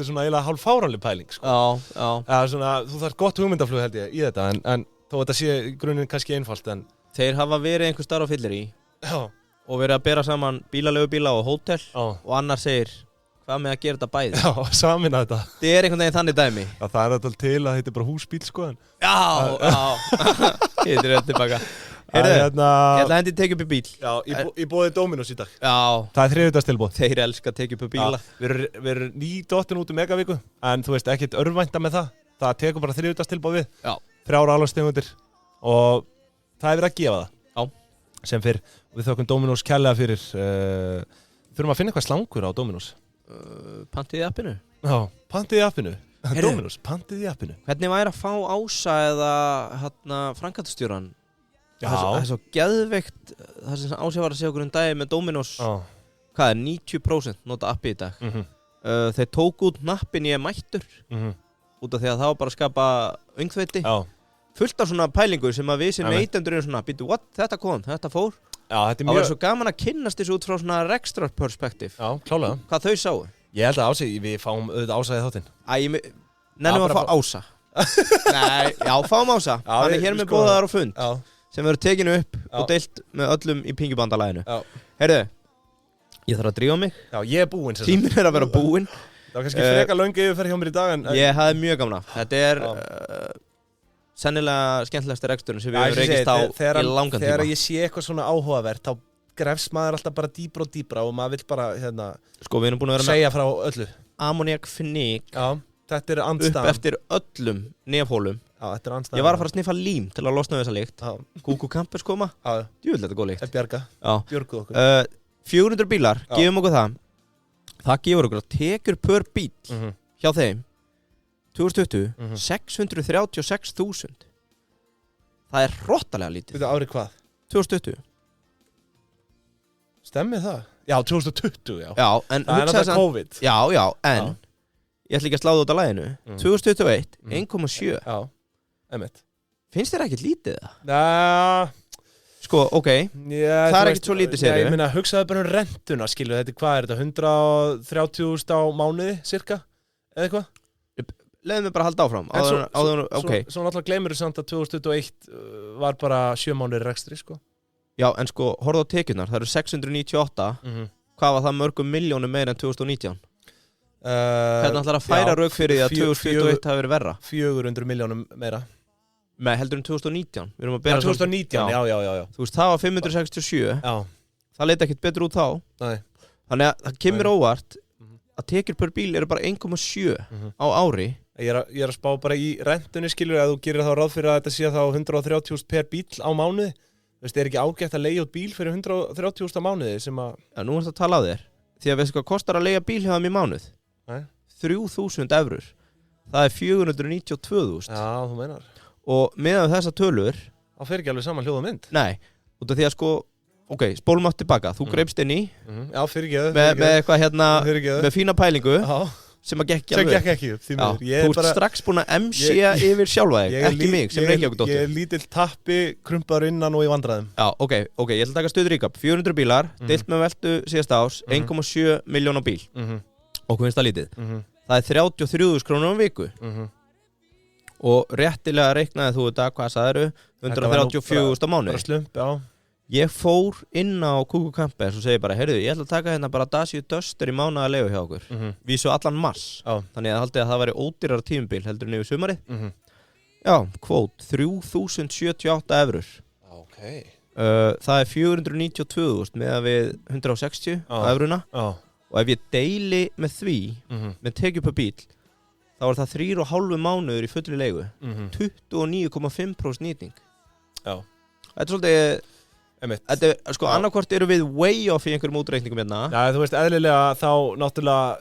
svona eiginlega hálf fáránleg pæling, sko. Já. Svona, þú þarf gott hugmyndaflug held ég í þetta, en þó þetta sé í grunninn kannski einfalt, en... Þeir hafa verið einhver starf á fyllir í og verið að bera saman bílaleigubíla og hótel og annar segir, hvað með að gera þetta bæði? Já, samina þetta. Þetta er einhvern veginn þannig dæmi. Já, það er alltaf til að þetta er bara húsbíl, sko. Já. Hittir þetta tilbaka. Heyrðu, ég ætla að hendi tekið upp í bíl. Já, ég bóði Dominos í dag. Já. Það er þriðjudagstilboð. Þeir elska að tekið upp í bíla. Við erum nýdottin út Megavíku, en þú veist, ekkert örvænta með það. Það tekur bara þriðjudagstilboð við. Já. 3 alvarstegundir og það er verið að gefa það. Sem fyrr, við þökkum Dominos kærlega fyrir þurfum að finna eitthvað slangur á Dominos Pantið í appinu? Já, pantið í appinu. Dominos, pantið í appinu. Hvernig væri að fá Ása eða framkvæmdastjórann? Já. Það er svo geðveikt það sem Ása var að segja okkur dagi með Dominos hvað er 90% nota appi í dag þeir tóku út nappin ég mættur út af því að það var bara að skapa öngþveiti fullt af svona pælingur sem að við sem neytendur erum svona býtu, what, þetta kom, þetta fór Já, þetta er mjög... Það var svo gaman að kynnast þessu út frá svona rekstrar perspektíf Já, klálega Hvað þau sáu Ég held að Ása, við fáum auðvitað Ása í þáttinn Nennum að fá Ása Nei, já, fáum Ása Hann er hér með boðaðar og fund sem verður tekinu upp og deilt með öllum í pingjubandalaginu Heyrðu, ég þarf að drífa mig Já, ég er búinn Tíminn er að vera búinn Það var kannski frekar löng yfirferð hjá mér í dag Ég hafði mjög gaman af Þetta er sennilega skemmtilegasti reksturinn sem við hefum reykist á í langan tíma. Þegar ég sé eitthvað svona áhugavert, þá grefst maður alltaf bara dýpra og dýpra og maður vill bara Sko, við erum búin að vera segja frá öllu. Ammoniakfnik Já, þetta er andstæðan. Upp eftir öllum nefhólum. Já, þetta er andstæðan. Ég var að fara að sniffa lím til að losna við þessa lykt. Kúkú Campus koma. Já. Djúvill, þetta er góð lykt. Bjarga. Björguð okkur. 400 bílar, gefum okkur það. Það gefur okkur að tekur per bíl hjá þeim 2020 636.000 Það er hrottalega lítið. Þetta árið hvað? 2020 Stemmir það? Já, 2020, já. Já, en það er náttúrulega COVID. Já, en ég ætla ekki að sláða út á laginu 2021, 1,7 Já, einmitt. Finnst þér ekkert lítið það? Næ, sko, ok, það er ekkert svo lítið sér. Ég meina, hugsaðu bara rentuna, skilur þetta, hvað er þetta, 130.000 á mánuði, cirka, eða eitthvað? Leðum við bara að halda áfram. Svo náttúrulega gleymur við samt að 2021 var bara 7 mánuðir rekstri, sko. Já, en sko, horfðu á tekjurnar, það eru 698, hvað var það mörgum milljónum meira en 2019? Hvernig ætlar að færa rauk fyrir því að 2021 hafi verið verra? 400 milljónum meira. Nei, heldur 2019. Við erum að bera 2019, já. Þú veist, það var 567. Já. Það leit ekkert betur út þá. Nei. Þannig að það kemur óvart að tekjur per bíl eru bara 1,7 á ári. Ég er að spá bara í rentunni, skilur, að þú gerir þá ráð fyrir að þetta sé þá 130.000 per bíl á mánuði. Þú veist, er ekki ágætt að leigja út bíl fyrir 130.000 á mánuði sem að... Já, nú ertu að tala á þér. Því að veistu hvað kostar að leigja bíl hjá þeim í mánuð? Nei. 3.000 eurur. Það er 492.000. Já, þú meinar. Og meðan þessa tölur... Það fer ekki alveg saman hljóð og mynd. Nei, út af því að sko... Ok, spólum átt tilbaka. Þú greipst inn í... Já, fyrir ekki. Með eitthvað hérna... Með fína pælingu. Já. Sem að gekk ekki upp. Þú ert strax búin að MC yfir sjálfa þig, ekki mig sem Reykjavíkudóttur. Ég er lítill tappi, krumpaður innan og í vandræðum. Já, ok, ég ætla að taka stöð recap. 400 bílar, deilt með veltu síðasta árs, 1,7 miljón á bíl. Okkur finnst það lítið. Það er 33.000 krónur á viku. Og réttilega reiknaði þú þetta, hvað sagðirðu? 134.000 á mánuði. Bara slump, já. Ég fór inn á Kuku Campers og segi bara, heyrðu, ég ætla að taka hérna bara Dacia Duster í mánaðarlegu hjá okkur. Vísu allan mars. Þannig að haldið að það væri ódýrar tímabil heldur en yfir sumarið. Já, kvót, 3.078 eurur. Ok. Það er 492.000 með að við 160 euruna. Og ef ég deili með því, með tekið upp bíl, þá er það 3,5 mánuður í fullri leigu. 29,5% nýting. Já. Þetta er svolítið... Þetta er, sko, annarkvort eru við way off í einhverjum útreikningum hérna. Já, þú veist, eðlilega þá náttúrulega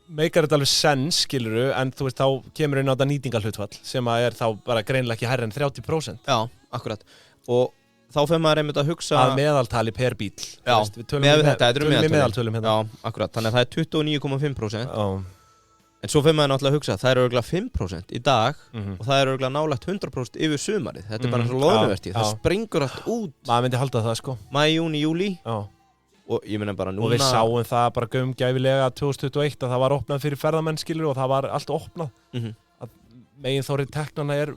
meikar þetta alveg sens, skilurðu, en þú veist, þá kemur inn á þetta nýtingarhlutfall sem að er þá bara greinilega ekki hærri en 30%. Já, akkurat. Og þá fer maður einmitt að hugsa... Að meðaltali per bíl. Já, þetta er meðaltölum hérna. Já, akkurat. Þannig að það er 29,5%. Já. En svo fer maður náttúrulega að hugsa, það er örugglega 5% í dag og það er örugglega nálægt 100% yfir sumarið. Þetta er bara eins og loðnuvertíð. Það springur allt út. Maður myndi halda það, sko. Maí, júni, júlí. Já. Og ég meina bara núna... Og við sáum það bara gaumgæfilega 2021 að það var opnað fyrir ferðamenn, skilur, og það var allt opnað. Að meginþorri teknana er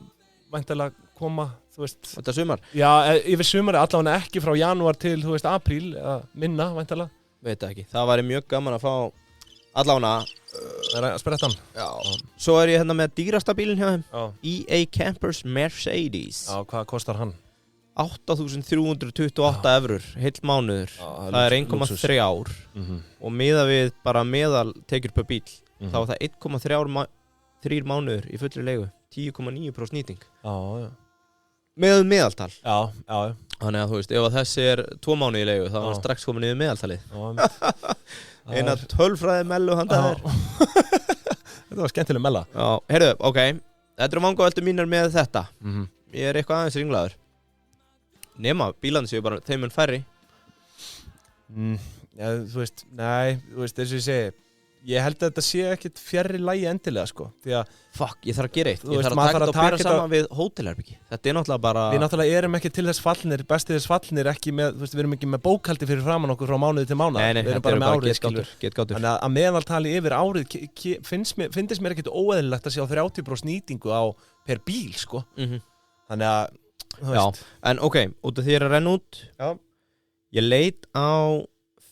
væntanlega koma, þú veist... Þetta sumar? Já, yfir sumarið, allavega ekki frá janúar til, þú veist, apríl, eða minna, væntanlega. Veit það ekki. Það væri mjög gaman að fá allavega... Sprettan. Já. Svo er ég hérna með dýrasta bílinn hjá þeim. EA Campers Mercedes. Já, hvað kostar hann? 8.328 eurur, heill mánuður. Það er 1,3 ár. Og miðað við bara meðal tekjur per bíl, þá er það 1,3 mánuður í fullri leigu. 10,9% nýting. Já. Með meðaltal. Já. Þannig að þú veist, ef þessi er 2 mánuði í leigu, þá er strax komin yfir meðaltalið. Eina tölfræði mellu handa þér. Þetta var skemmtileg mella. Já, heyrðu, ok. Þetta eru vangaveldur mínar með þetta. Ég er eitthvað aðeins ringlaður. Nema, bílarnir séu bara þeim mun færri. Já, þú veist, nei, þú veist, eins og ég segi, ég held að þetta sé ekkert fjarri lagi endilega, sko. Því að fuck, ég þarf að gera eitt. Þú Ég veist, þarf að maður taka þarf þetta að og bera taka saman við hótelherbyggi. Þetta er náttúrulega bara... Við náttúrulega erum ekki til þess fallnir, bestið þess fallnir, ekki með, þú veist, við erum ekki með bókhaldi fyrir framan okkur frá mánuði til mánuð. Nei, við erum þetta bara eru með bara árið, skilur. getgátur. Þannig að meðaltali yfir árið finnst mér ekkert óeðlilegt að sjá 30% nýtingu á per bíl, sko. Þannig að, þú veist. Já, en ok, út af því að renna út. Já. Ég leit á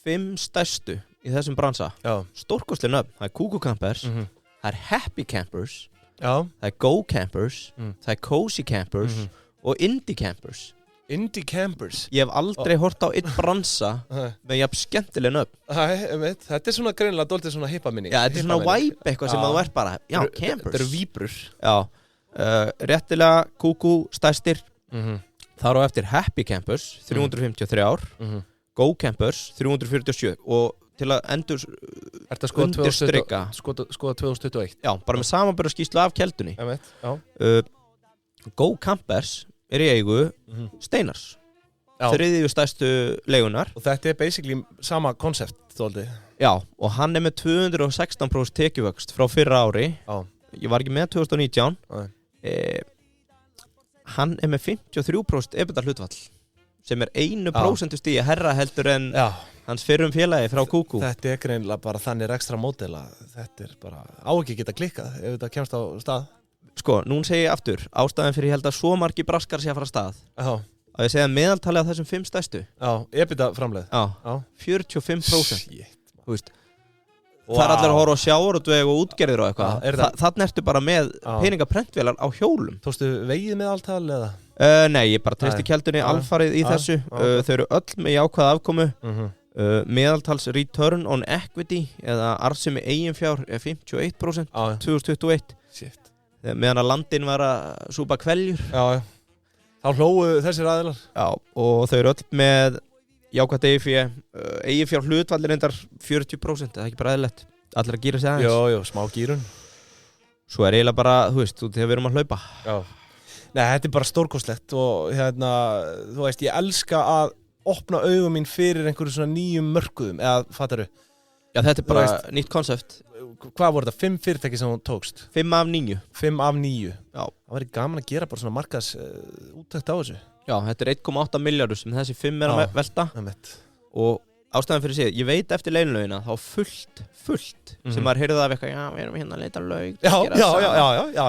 5 stærstu í þessum bransa. Já. Stórkostleg nöfn. Það er Kuku Campers, það er Happy Campers, Já. það er Go Campers, það er Cozy Campers og Indie Campers. Indie Campers. Ég hef aldrei hort á einn bransa með jafn skemmtileg nöfn. Þetta er svona greinilega dálítið svona hippa minni. Já, þetta er svona vibe eitthvað sem að þú ert bara, já, Campers. Þetta eru víbrur. Já, réttilega Kuku stærstir. Þar á eftir Happy Campers, 353 ár, Go Campers, 347 og til að undirstrika skoða 2021. Já, bara með samanburðarskýrslu af keldunni. Go Campers er í eigu Steinars, þriðju stærstu leigunar. Og þetta er basically sama koncept, þóldi. Já, og hann er með 216% tekjuvöxt frá fyrra ári. Ég var ekki með 2019. Hann er með 53% EBITDA hlutfall, sem er 1% stigi herra heldur en hans fyrrum félagi frá Kuku. Þetta er greinilega bara þannig ekstra módela. Þetta er bara á ekki geta klikkað ef þetta kemst á stað. Sko, nún segi ég aftur, ástæðan fyrir ég held að svo margi braskar sé að fara af stað. Að ég segja meðaltalið af þessum 5 stærstu. EBITDA framleið. 45%. Þú veist, það er allir að horfa á sjávarútveg og útgerðir og eitthvað. Þannig ertu bara með peningaprentvélar á hjólum. Tókstu vegið meðaltal eða? Nei, ég bara treysti keldunni alfarið í þessu. Þau eru öll með jákvæða afkomu. Meðaltals return on equity eða arðsemi eiginfjár er 51% 2021. Meðan að landin var að súpa kveljur. Þá hlóu þessir aðilar. Já, og þau eru öll með jákvætt eiginfjár hlutvallir endar 40%, það er ekki bara eðlilegt. Allir að gíra sig aðeins. Jó, smá gírun. Svo er eiginlega bara, þú veist, þegar við erum að hlaupa. Nei, þetta er bara stórkostlegt og hérna, þú veist, ég elska að opna augum mín fyrir einhverju svona nýjum mörkuðum, eða fattaru? Já, þetta er bara nýtt konsept. Hvað voru þetta? 5 fyrirtæki sem hún tókst? 5 af 9. 5 af 9? Já. Það væri gaman að gera bara svona markas úttekt á þessu. Já, þetta er 1,8 milljarður sem þessi 5 er að velta. Og ástæðan fyrir sig, ég veit eftir leinlaugina þá fullt sem maður heyrði af eitthvað, já, við erum hérna að leita laug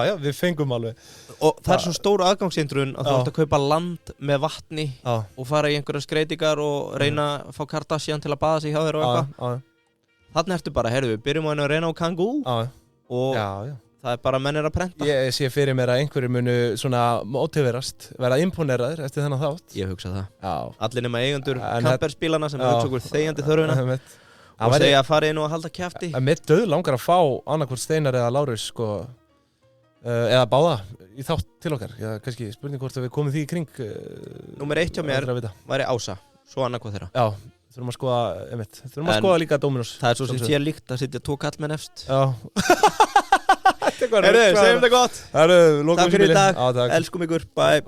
já, við fengum alveg og það er svo stóra aðgangshindrun að þú ert að kaupa land með vatni og fara í einhverja skreitingar og reyna að fá Kardashian til að baða sig hjá þér og eitthvað þannig ertu bara, heyrðu, við byrjum að reyna á Kangoo og það er bara mennir að prenta ég sé fyrir mér að einhverju munu svona mótiverast, vera imponeraður eftir þennan þátt ég hugsa það, allir nema eigendur kampersbílana sem hugsa okkur þegjandi þörfina og segja að fara inn og að halda kjafti mér döð langar að fá annarkvort Steinar eða Lárus sko, eða báða í þátt til okkar kannski spurning hvort við komum því í kring Númer 1 hjá mér væri Ása svo annarkvað þeirra þurfum að skoða líka Dominos það er svo sem þér líkt að sitja 2 kallmenn efst Herru, segjum þetta gott Takk fyrir í dag, elskum ykkur, bye